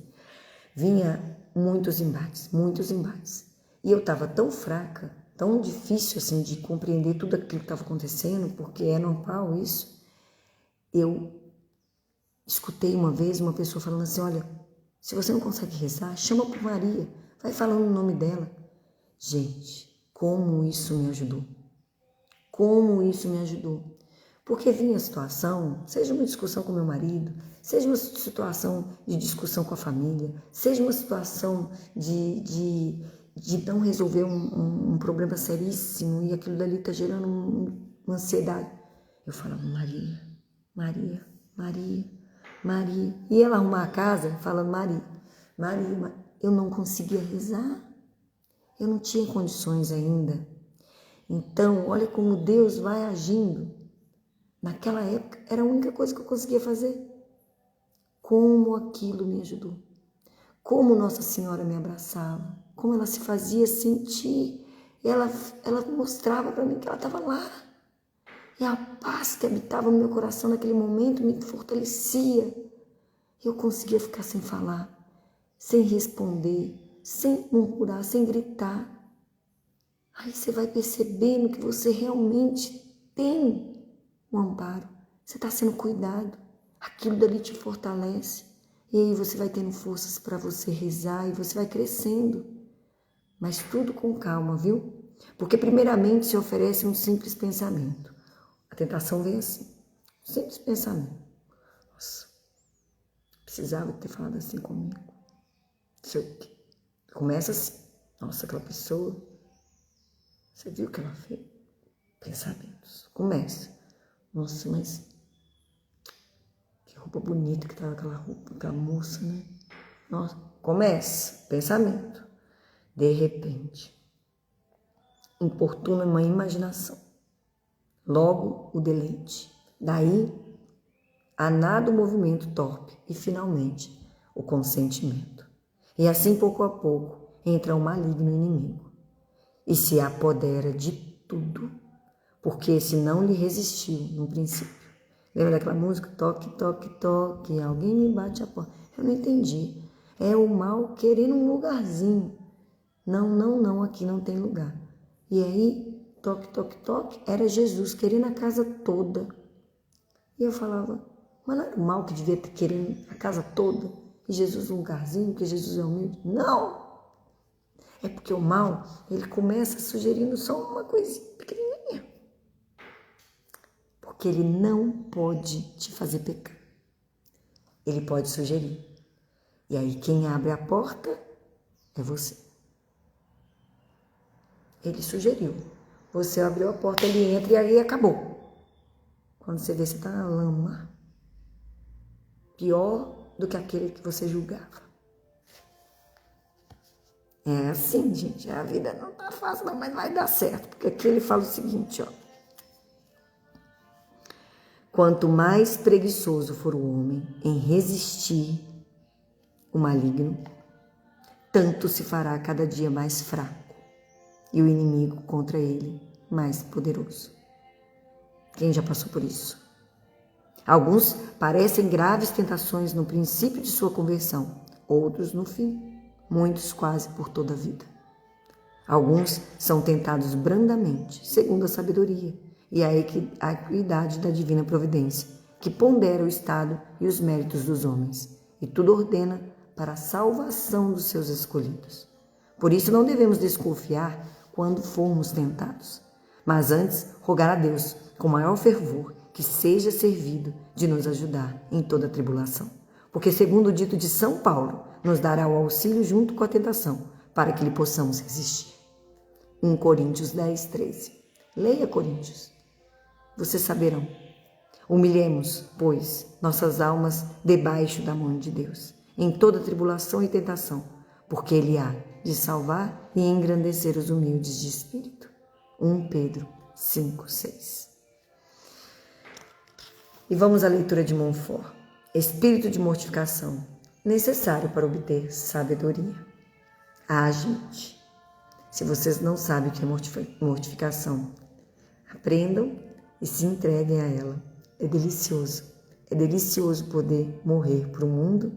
Vinha muitos embates. E eu estava tão fraca, tão difícil assim de compreender tudo aquilo que estava acontecendo, porque é normal isso. Eu escutei uma vez uma pessoa falando assim, olha, se você não consegue rezar, chama por Maria, vai falando o nome dela. Gente, como isso me ajudou. Como isso me ajudou. Porque vinha a situação, seja uma discussão com meu marido, seja uma situação de discussão com a família, seja uma situação de não resolver um problema seríssimo e aquilo dali está gerando uma ansiedade. Eu falava, Maria, Maria, Maria, Maria. E ela arrumar a casa falando Maria, Maria. Eu não conseguia rezar. Eu não tinha condições ainda. Então, olha como Deus vai agindo, naquela época, era a única coisa que eu conseguia fazer. Como aquilo me ajudou. Como Nossa Senhora me abraçava. Como ela se fazia sentir. Ela mostrava para mim que ela estava lá. E a paz que habitava no meu coração naquele momento me fortalecia. Eu conseguia ficar sem falar, sem responder, sem murmurar, sem gritar. Aí você vai percebendo que você realmente tem um amparo. Você está sendo cuidado. Aquilo dali te fortalece. E aí você vai tendo forças para você rezar e você vai crescendo. Mas tudo com calma, viu? Porque primeiramente se oferece um simples pensamento. A tentação vem assim. Um simples pensamento. Nossa, precisava ter falado assim comigo. Não sei o quê. Começa assim. Nossa, aquela pessoa. Você viu o que ela fez? Pensamentos. Começa. Nossa, mas que roupa bonita que tava aquela roupa, aquela moça, né? Nossa, começa. Pensamento. De repente, importuna uma imaginação. Logo, o deleite. Daí, a nada o movimento torpe e, finalmente, o consentimento. E assim, pouco a pouco, entra o maligno inimigo e se apodera de tudo, porque esse não lhe resistiu no princípio. Lembra daquela música? Toque, toque, toque, alguém me bate a porta. Eu não entendi. É o mal querendo um lugarzinho. Não, não, não, aqui não tem lugar. E aí, toque, toque, toque, era Jesus querendo a casa toda. E eu falava, mas não era o mal que devia ter querendo a casa toda? E Jesus um lugarzinho, porque Jesus é humilde? Não! É porque o mal, ele começa sugerindo só uma coisinha pequenininha. Porque ele não pode te fazer pecar. Ele pode sugerir. E aí quem abre a porta é você. Ele sugeriu. Você abriu a porta, ele entra e aí acabou. Quando você vê, você está na lama. Pior do que aquele que você julgava. É assim, gente. A vida não tá fácil, não, mas vai dar certo. Porque aqui ele fala o seguinte, ó. Quanto mais preguiçoso for o homem em resistir o maligno, tanto se fará cada dia mais fraco e o inimigo contra ele mais poderoso. Quem já passou por isso? Alguns parecem graves tentações no princípio de sua conversão, outros no fim, muitos quase por toda a vida. Alguns são tentados brandamente, segundo a sabedoria e a equidade da divina providência, que pondera o estado e os méritos dos homens, e tudo ordena para a salvação dos seus escolhidos. Por isso não devemos desconfiar quando formos tentados, mas antes rogar a Deus, com maior fervor, que seja servido de nos ajudar em toda a tribulação. Porque, segundo o dito de São Paulo, nos dará o auxílio junto com a tentação, para que lhe possamos resistir. 1 Coríntios 10, 13. Leia Coríntios. Vocês saberão. Humilhemos, pois, nossas almas debaixo da mão de Deus, em toda tribulação e tentação, porque Ele há de salvar e engrandecer os humildes de espírito. 1 Pedro 5, 6. E vamos à leitura de Montfort. Espírito de mortificação, necessário para obter sabedoria. Ah, gente, se vocês não sabem o que é mortificação, aprendam e se entreguem a ela. É delicioso poder morrer para o mundo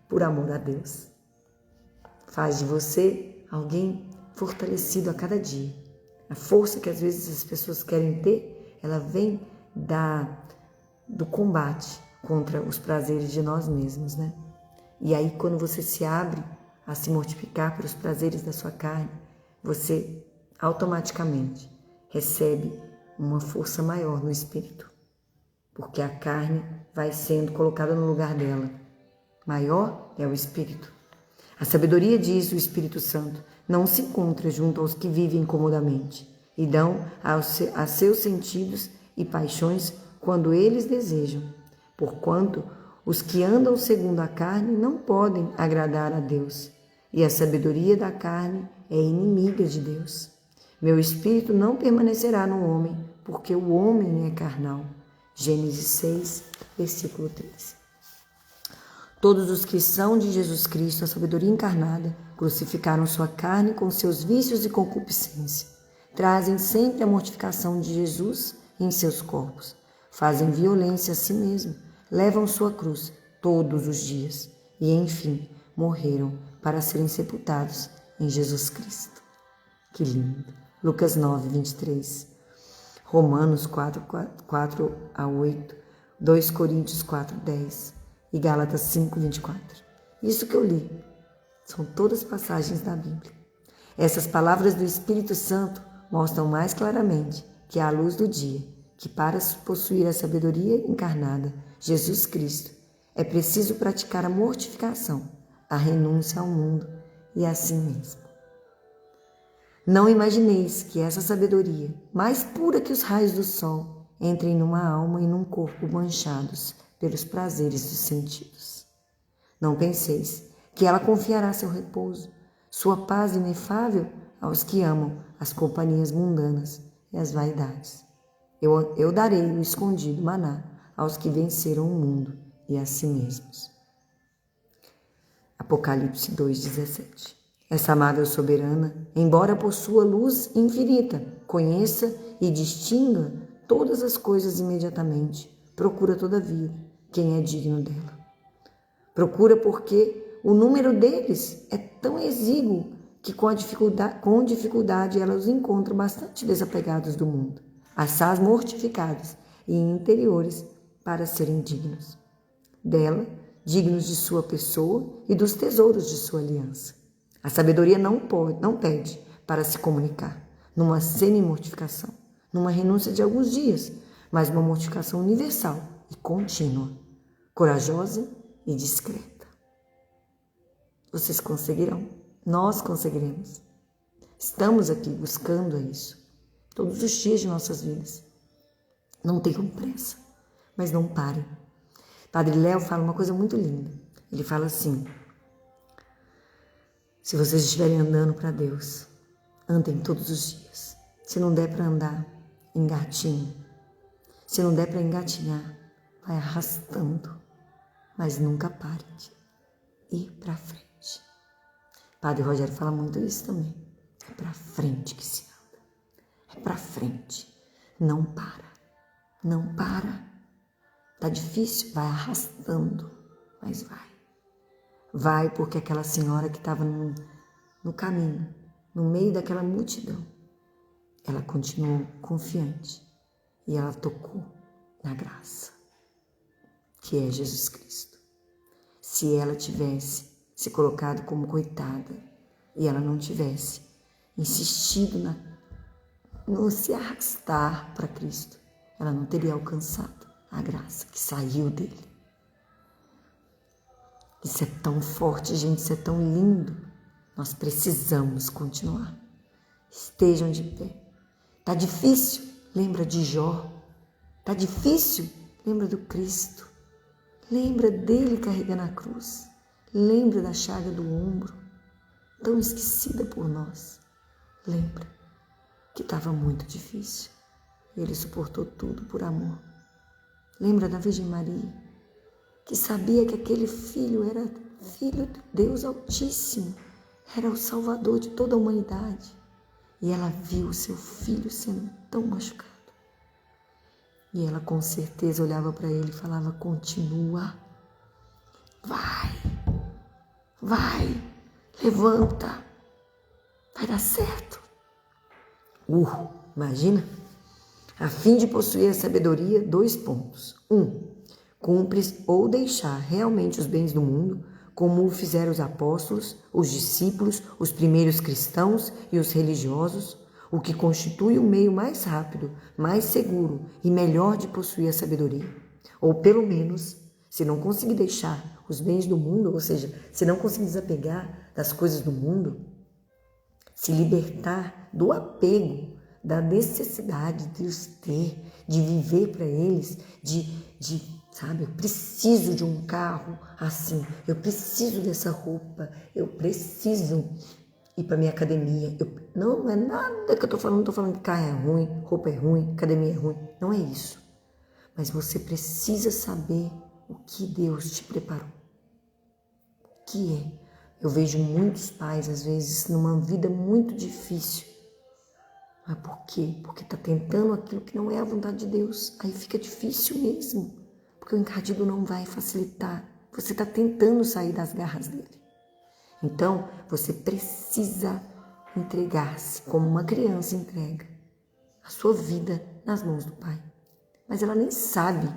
por amor a Deus. Faz de você alguém fortalecido a cada dia. A força que às vezes as pessoas querem ter, ela vem do combate contra os prazeres de nós mesmos, né? E aí quando você se abre a se mortificar para os prazeres da sua carne, você automaticamente recebe uma força maior no espírito, porque a carne vai sendo colocada no lugar dela. Maior é o espírito. A sabedoria, diz o Espírito Santo, não se encontra junto aos que vivem comodamente e dão a seus sentidos e paixões quando eles desejam, porquanto os que andam segundo a carne não podem agradar a Deus, e a sabedoria da carne é inimiga de Deus. Meu espírito não permanecerá no homem, porque o homem é carnal, Gênesis 6, versículo 13. Todos os que são de Jesus Cristo, a sabedoria encarnada, crucificaram sua carne com seus vícios e concupiscência. Trazem sempre a mortificação de Jesus em seus corpos. Fazem violência a si mesmo, levam sua cruz todos os dias e, enfim, morreram para serem sepultados em Jesus Cristo. Que lindo! Lucas 9, 23. Romanos 4 a 8, 2 Coríntios 4, 10 e Gálatas 5, 24. Isso que eu li são todas passagens da Bíblia. Essas palavras do Espírito Santo mostram mais claramente que à luz do dia, que para possuir a sabedoria encarnada, Jesus Cristo, é preciso praticar a mortificação, a renúncia ao mundo e a si mesmo. Não imagineis que essa sabedoria, mais pura que os raios do sol, entre numa alma e num corpo manchados pelos prazeres dos sentidos. Não penseis que ela confiará seu repouso, sua paz inefável aos que amam as companhias mundanas e as vaidades. Eu darei o escondido maná aos que venceram o mundo e a si mesmos. Apocalipse 2,17. Essa amável soberana, embora possua luz infinita, conheça e distinga todas as coisas imediatamente, procura todavia quem é digno dela. Procura porque o número deles é tão exíguo que com dificuldade ela os encontra bastante desapegados do mundo, assaz mortificados e interiores para serem dignos dela, dignos de sua pessoa e dos tesouros de sua aliança. A sabedoria não pede para se comunicar numa semi-mortificação, numa renúncia de alguns dias, mas uma mortificação universal e contínua, corajosa e discreta. Vocês conseguirão, nós conseguiremos. Estamos aqui buscando isso todos os dias de nossas vidas. Não tenham pressa, mas não parem. Padre Léo fala uma coisa muito linda. Ele fala assim: se vocês estiverem andando para Deus, andem todos os dias. Se não der para andar, engatinhe. Se não der para engatinhar, vai arrastando, mas nunca pare de ir para frente. Padre Rogério fala muito isso também. É para frente que se anda. É para frente. Não para. Não para. Tá difícil? Vai arrastando, mas vai. Vai porque aquela senhora que estava no caminho, no meio daquela multidão, ela continuou confiante e ela tocou na graça, que é Jesus Cristo. Se ela tivesse se colocado como coitada e ela não tivesse insistido no se arrastar para Cristo, ela não teria alcançado a graça que saiu dele. Isso é tão forte, gente, isso é tão lindo. Nós precisamos continuar. Estejam de pé. Tá difícil? Lembra de Jó. Tá difícil? Lembra do Cristo. Lembra dele carregando a cruz. Lembra da chaga do ombro, tão esquecida por nós. Lembra que estava muito difícil. Ele suportou tudo por amor. Lembra da Virgem Maria, que sabia que aquele filho era filho de Deus Altíssimo, era o Salvador de toda a humanidade. E ela viu o seu filho sendo tão machucado. E ela com certeza olhava para ele e falava: continua, vai, levanta, vai dar certo. Imagina? A fim de possuir a sabedoria, 2 pontos. 1. Cumpres ou deixar realmente os bens do mundo, como o fizeram os apóstolos, os discípulos, os primeiros cristãos e os religiosos, o que constitui o meio mais rápido, mais seguro e melhor de possuir a sabedoria. Ou pelo menos, se não conseguir deixar os bens do mundo, ou seja, se não conseguir desapegar das coisas do mundo, se libertar do apego, da necessidade de os ter, de viver para eles, sabe, eu preciso de um carro assim, eu preciso dessa roupa, eu preciso ir para minha academia. Não é nada que eu estou falando, não estou falando que carro é ruim, roupa é ruim, academia é ruim, não é isso. Mas você precisa saber o que Deus te preparou. O que é? Eu vejo muitos pais, às vezes, numa vida muito difícil. Mas por quê? Porque está tentando aquilo que não é a vontade de Deus. Aí fica difícil mesmo. Porque o encardido não vai facilitar. Você está tentando sair das garras dele. Então, você precisa entregar-se como uma criança entrega a sua vida nas mãos do Pai. Mas ela nem sabe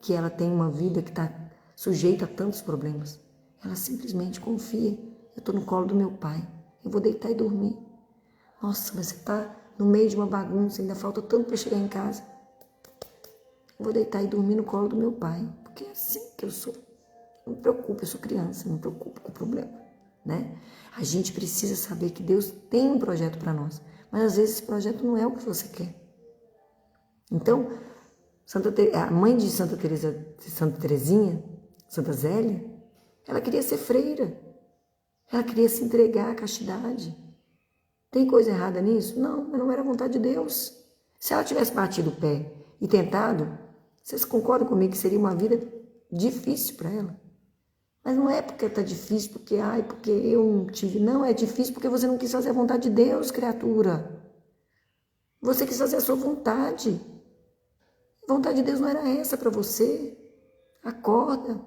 que ela tem uma vida que está sujeita a tantos problemas. Ela simplesmente confia. Eu estou no colo do meu Pai. Eu vou deitar e dormir. Nossa, mas você está no meio de uma bagunça, ainda falta tanto para chegar em casa. Eu vou deitar e dormir no colo do meu Pai. Porque é assim que eu sou. Não me preocupe, eu sou criança, não me preocupe com o problema. Né? A gente precisa saber que Deus tem um projeto para nós. Mas às vezes esse projeto não é o que você quer. Então, a mãe de Santa Teresinha, Santa Zélia, ela queria ser freira. Ela queria se entregar à castidade. Tem coisa errada nisso? Não, mas não era a vontade de Deus. Se ela tivesse batido o pé e tentado, vocês concordam comigo que seria uma vida difícil para ela? Mas não é porque está difícil, porque eu não tive. Não, é difícil porque você não quis fazer a vontade de Deus, criatura. Você quis fazer a sua vontade. A vontade de Deus não era essa para você. Acorda.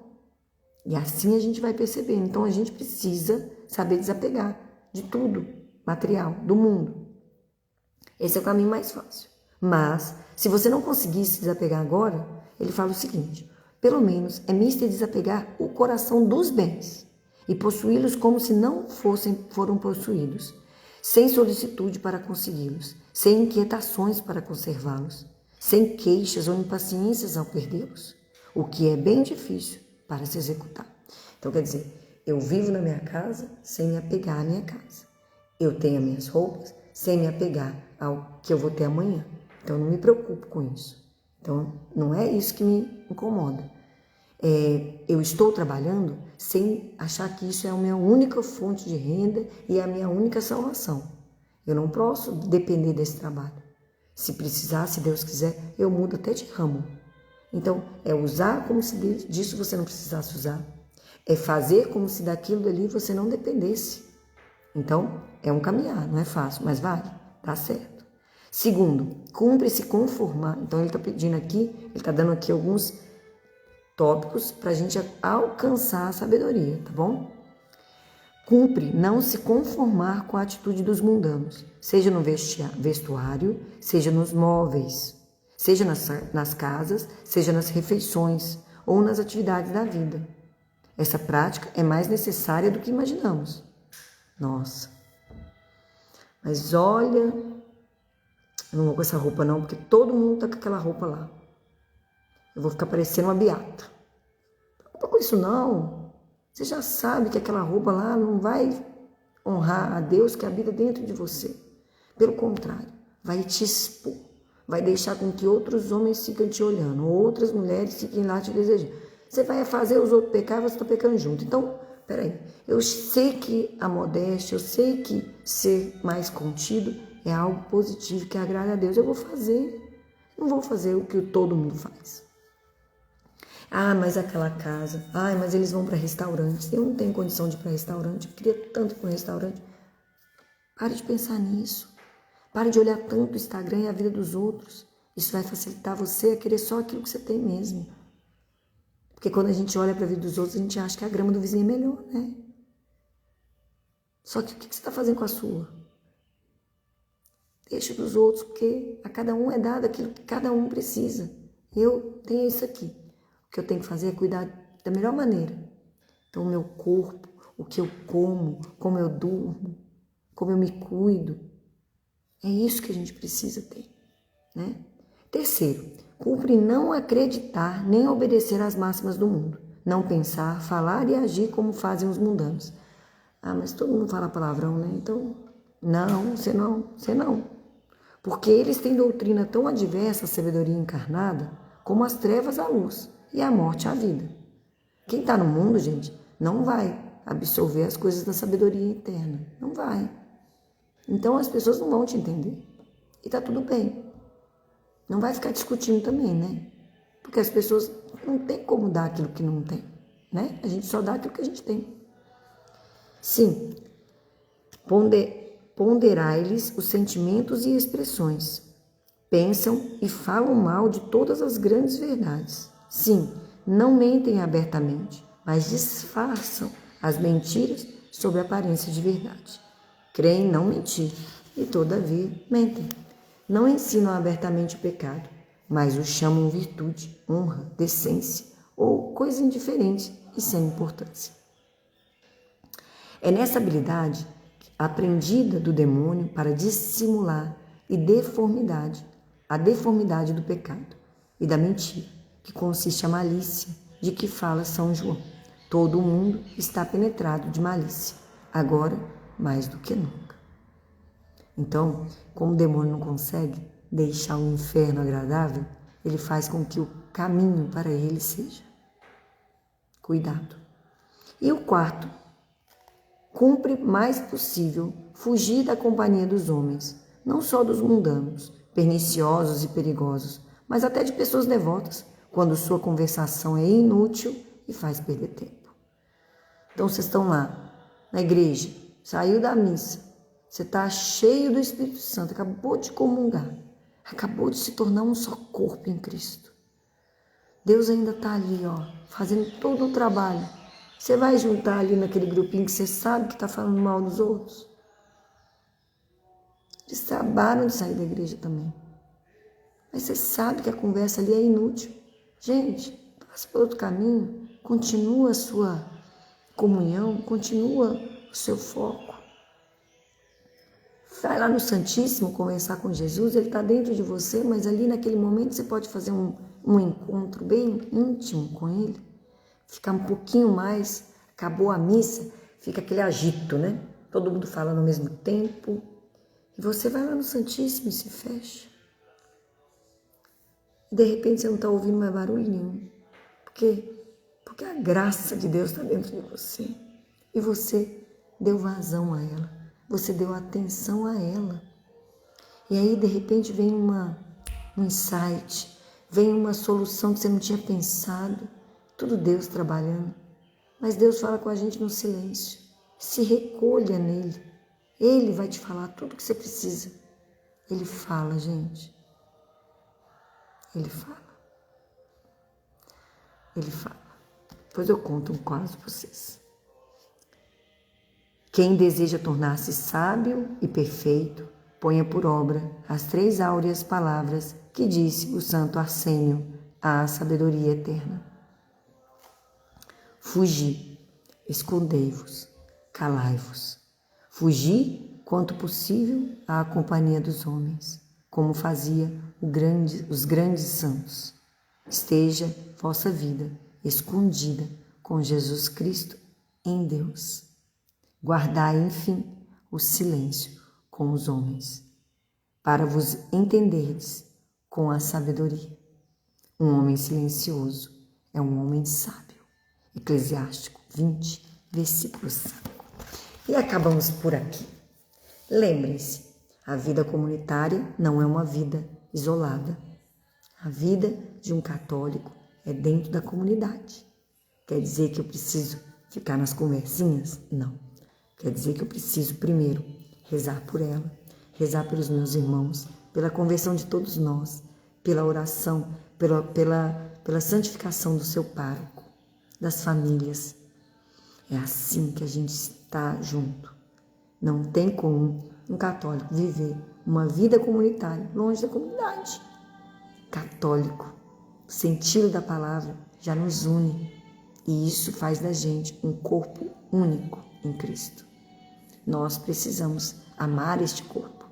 E assim a gente vai percebendo. Então a gente precisa saber desapegar de tudo, material, do mundo. Esse é o caminho mais fácil. Mas, se você não conseguir se desapegar agora, ele fala o seguinte: pelo menos é misto desapegar o coração dos bens e possuí-los como se não foram possuídos, sem solicitude para consegui-los, sem inquietações para conservá-los, sem queixas ou impaciências ao perdê-los, o que é bem difícil para se executar. Então, quer dizer, eu vivo na minha casa sem me apegar à minha casa. Eu tenho as minhas roupas sem me apegar ao que eu vou ter amanhã. Então, eu não me preocupo com isso. Então, não é isso que me incomoda. Eu estou trabalhando sem achar que isso é a minha única fonte de renda e a minha única salvação. Eu não posso depender desse trabalho. Se precisar, se Deus quiser, eu mudo até de ramo. Então, é usar como se disso você não precisasse usar. É fazer como se daquilo ali você não dependesse. Então, é um caminhar, não é fácil, mas vale, dá certo. Segundo, cumpre se conformar. Então, ele está pedindo aqui, ele está dando aqui alguns tópicos para a gente alcançar a sabedoria, tá bom? Cumpre não se conformar com a atitude dos mundanos, seja no vestuário, seja nos móveis, seja nas casas, seja nas refeições ou nas atividades da vida. Essa prática é mais necessária do que imaginamos. Nossa, mas olha, eu não vou com essa roupa não, porque todo mundo tá com aquela roupa lá. Eu vou ficar parecendo uma beata. Não preocupa com isso não. Você já sabe que aquela roupa lá não vai honrar a Deus que habita dentro de você. Pelo contrário, vai te expor. Vai deixar com que outros homens fiquem te olhando, outras mulheres fiquem lá te desejando. Você vai fazer os outros pecar, você está pecando junto. Então, peraí, eu sei que a modéstia, eu sei que ser mais contido é algo positivo, que agrada a Deus. Eu vou fazer. Não vou fazer o que todo mundo faz. Ah, mas aquela casa. Ah, mas eles vão para restaurantes. Eu não tenho condição de ir para restaurante. Eu queria tanto ir para um restaurante. Pare de pensar nisso. Pare de olhar tanto o Instagram e a vida dos outros. Isso vai facilitar você a querer só aquilo que você tem mesmo. Porque quando a gente olha para a vida dos outros, a gente acha que a grama do vizinho é melhor, né? Só que o que você está fazendo com a sua? Deixa dos outros, porque a cada um é dado aquilo que cada um precisa. Eu tenho isso aqui. O que eu tenho que fazer é cuidar da melhor maneira. Então, o meu corpo, o que eu como eu durmo, como eu me cuido. É isso que a gente precisa ter, né? Terceiro, cumpre não acreditar nem obedecer às máximas do mundo. Não pensar, falar e agir como fazem os mundanos. Ah, mas todo mundo fala palavrão, né? Então, você não. Porque eles têm doutrina tão adversa à sabedoria encarnada, como as trevas à luz e a morte à vida. Quem está no mundo, gente, não vai absorver as coisas da sabedoria eterna. Não vai. Então as pessoas não vão te entender. E tá tudo bem. Não vai ficar discutindo também, né? Porque as pessoas não têm como dar aquilo que não tem, né? A gente só dá aquilo que a gente tem. Sim, ponderai-lhes os sentimentos e expressões. Pensam e falam mal de todas as grandes verdades. Sim, não mentem abertamente, mas disfarçam as mentiras sob a aparência de verdade. Creem não mentir e, todavia, mentem. Não ensinam abertamente o pecado, mas o chamam virtude, honra, decência ou coisa indiferente e sem importância. É nessa habilidade aprendida do demônio para dissimular a deformidade do pecado e da mentira, que consiste a malícia de que fala São João. Todo o mundo está penetrado de malícia, agora mais do que nunca. Então, como o demônio não consegue deixar o inferno agradável, ele faz com que o caminho para ele seja cuidado. E o quarto, cumpre mais possível fugir da companhia dos homens, não só dos mundanos, perniciosos e perigosos, mas até de pessoas devotas, quando sua conversação é inútil e faz perder tempo. Então vocês estão lá, na igreja, saiu da missa, você está cheio do Espírito Santo, acabou de comungar, acabou de se tornar um só corpo em Cristo. Deus ainda está ali, fazendo todo o trabalho. Você vai juntar ali naquele grupinho que você sabe que está falando mal dos outros? Eles acabaram de sair da igreja também. Mas você sabe que a conversa ali é inútil. Gente, passa por outro caminho, continua a sua comunhão, continua o seu foco. Vai lá no Santíssimo conversar com Jesus, ele está dentro de você, mas ali naquele momento você pode fazer um encontro bem íntimo com ele. Ficar um pouquinho mais, acabou a missa, fica aquele agito, né? Todo mundo falando ao mesmo tempo. E você vai lá no Santíssimo e se fecha. E de repente você não está ouvindo mais barulho nenhum. Por quê? Porque a graça de Deus está dentro de você. E você deu vazão a ela. Você deu atenção a ela. E aí de repente vem um insight, vem uma solução que você não tinha pensado. Tudo Deus trabalhando. Mas Deus fala com a gente no silêncio. Se recolha nele. Ele vai te falar tudo que você precisa. Ele fala, gente. Ele fala. Ele fala. Depois eu conto um caso para vocês. Quem deseja tornar-se sábio e perfeito, ponha por obra as 3 áureas palavras que disse o santo Arsênio à sabedoria eterna. Fugi, escondei-vos, calai-vos. Fugi, quanto possível, à companhia dos homens, como fazia os grandes santos. Esteja vossa vida escondida com Jesus Cristo em Deus. Guardai, enfim, o silêncio com os homens, para vos entenderdes com a sabedoria. Um homem silencioso é um homem sábio. Eclesiástico 20, versículo 5. E acabamos por aqui. Lembrem-se, a vida comunitária não é uma vida isolada. A vida de um católico é dentro da comunidade. Quer dizer que eu preciso ficar nas conversinhas? Não. Quer dizer que eu preciso primeiro rezar por ela, rezar pelos meus irmãos, pela conversão de todos nós, pela oração, pela santificação do seu pároco, das famílias. É assim que a gente está junto. Não tem como um católico viver uma vida comunitária longe da comunidade. Católico, o sentido da palavra já nos une e isso faz da gente um corpo único em Cristo. Nós precisamos amar este corpo.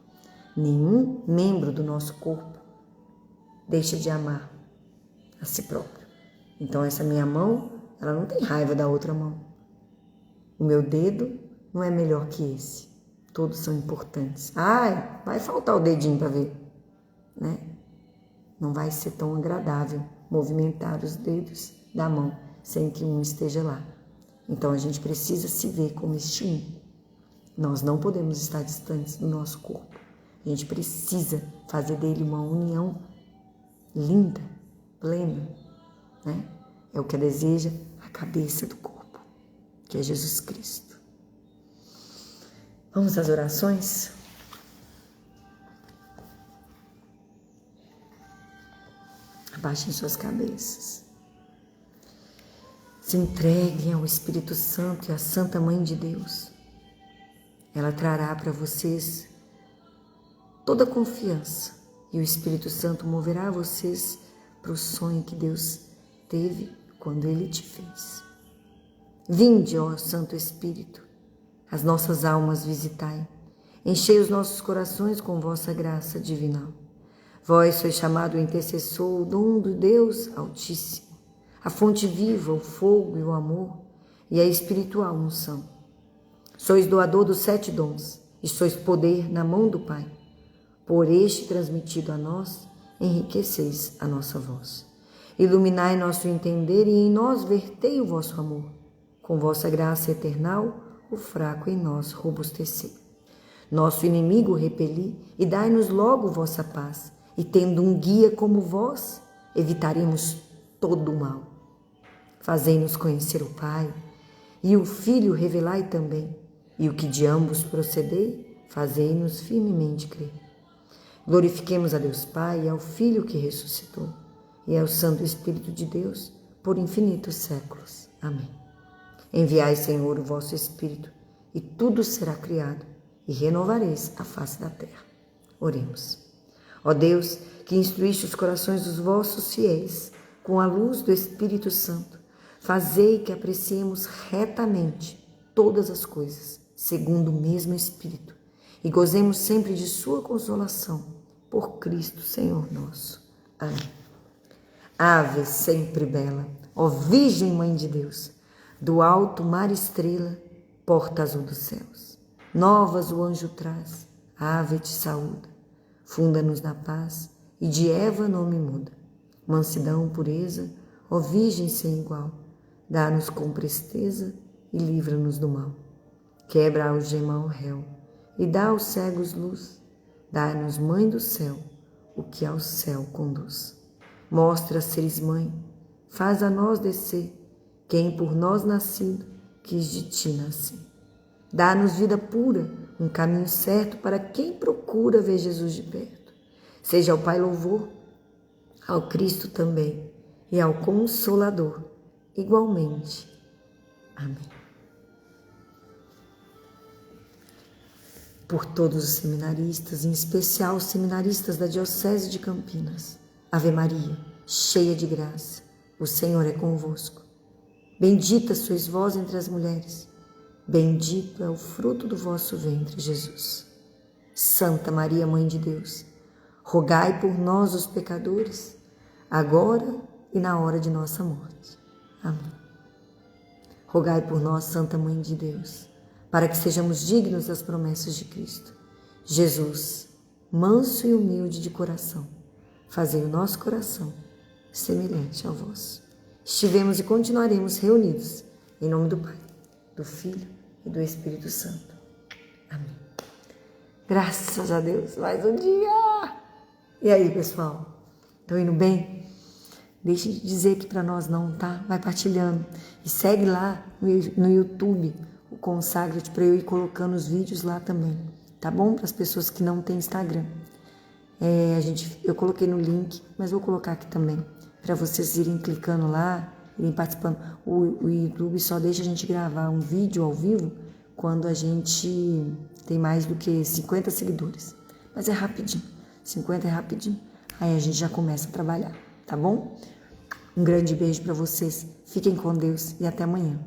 Nenhum membro do nosso corpo deixa de amar a si próprio. Então essa minha mão, ela não tem raiva da outra mão. O meu dedo não é melhor que esse. Todos são importantes. Ai, vai faltar o dedinho para ver, né? Não vai ser tão agradável movimentar os dedos da mão sem que um esteja lá. Então a gente precisa se ver como este um. Nós não podemos estar distantes do nosso corpo. A gente precisa fazer dele uma união linda, plena, né? É o que deseja a cabeça do corpo, que é Jesus Cristo. Vamos às orações? Abaixem suas cabeças. Se entreguem ao Espírito Santo e à Santa Mãe de Deus. Ela trará para vocês toda a confiança e o Espírito Santo moverá vocês para o sonho que Deus teve quando Ele te fez. Vinde, ó Santo Espírito, as nossas almas visitai, enchei os nossos corações com vossa graça divinal. Vós sois chamado o intercessor, o dom do Deus Altíssimo, a fonte viva, o fogo e o amor, e a espiritual unção. Sois doador dos 7 dons, e sois poder na mão do Pai. Por este transmitido a nós, enriqueceis a nossa voz. Iluminai nosso entender e em nós vertei o vosso amor. Com vossa graça eternal, o fraco em nós robustecei. Nosso inimigo repeli e dai-nos logo vossa paz. E tendo um guia como vós, evitaremos todo o mal. Fazei-nos conhecer o Pai, e o Filho revelai também, e o que de ambos procedei, fazei-nos firmemente crer. Glorifiquemos a Deus Pai e ao Filho que ressuscitou, e ao Santo Espírito de Deus, por infinitos séculos. Amém. Enviai, Senhor, o vosso Espírito, e tudo será criado, e renovareis a face da terra. Oremos. Ó Deus, que instruíste os corações dos vossos fiéis, com a luz do Espírito Santo, fazei que apreciemos retamente todas as coisas, segundo o mesmo Espírito, e gozemos sempre de sua consolação, por Cristo Senhor nosso. Amém. Ave sempre bela, ó Virgem Mãe de Deus, do alto mar estrela, porta azul dos céus. Novas o anjo traz, a ave te saúda, funda-nos na paz, e de Eva nome muda. Mansidão, pureza, ó Virgem sem igual, dá-nos com presteza e livra-nos do mal. Quebra a algema ao réu, e dá aos cegos luz, dá-nos, Mãe do céu, o que ao céu conduz. Mostra seres mãe, faz a nós descer, quem por nós nascido quis de ti nascer. Dá-nos vida pura, um caminho certo para quem procura ver Jesus de perto. Seja ao Pai louvor, ao Cristo também, e ao Consolador, igualmente. Amém. Por todos os seminaristas, em especial os seminaristas da Diocese de Campinas, Ave Maria, cheia de graça, o Senhor é convosco. Bendita sois vós entre as mulheres, bendito é o fruto do vosso ventre, Jesus. Santa Maria, Mãe de Deus, rogai por nós, os pecadores, agora e na hora de nossa morte. Amém. Rogai por nós, Santa Mãe de Deus, para que sejamos dignos das promessas de Cristo. Jesus, manso e humilde de coração, fazei o nosso coração semelhante ao vosso. Estivemos e continuaremos reunidos em nome do Pai, do Filho e do Espírito Santo. Amém. Graças a Deus, mais um dia! E aí, pessoal? Estão indo bem? Deixe de dizer que para nós não, tá? Vai partilhando. E segue lá no YouTube, o Consagre-te, para eu ir colocando os vídeos lá também. Tá bom? Para as pessoas que não têm Instagram. Eu coloquei no link, mas vou colocar aqui também. Para vocês irem clicando lá, irem participando. O YouTube só deixa a gente gravar um vídeo ao vivo quando a gente tem mais do que 50 seguidores. Mas é rapidinho. 50 é rapidinho. Aí a gente já começa a trabalhar, tá bom? Um grande beijo para vocês. Fiquem com Deus e até amanhã.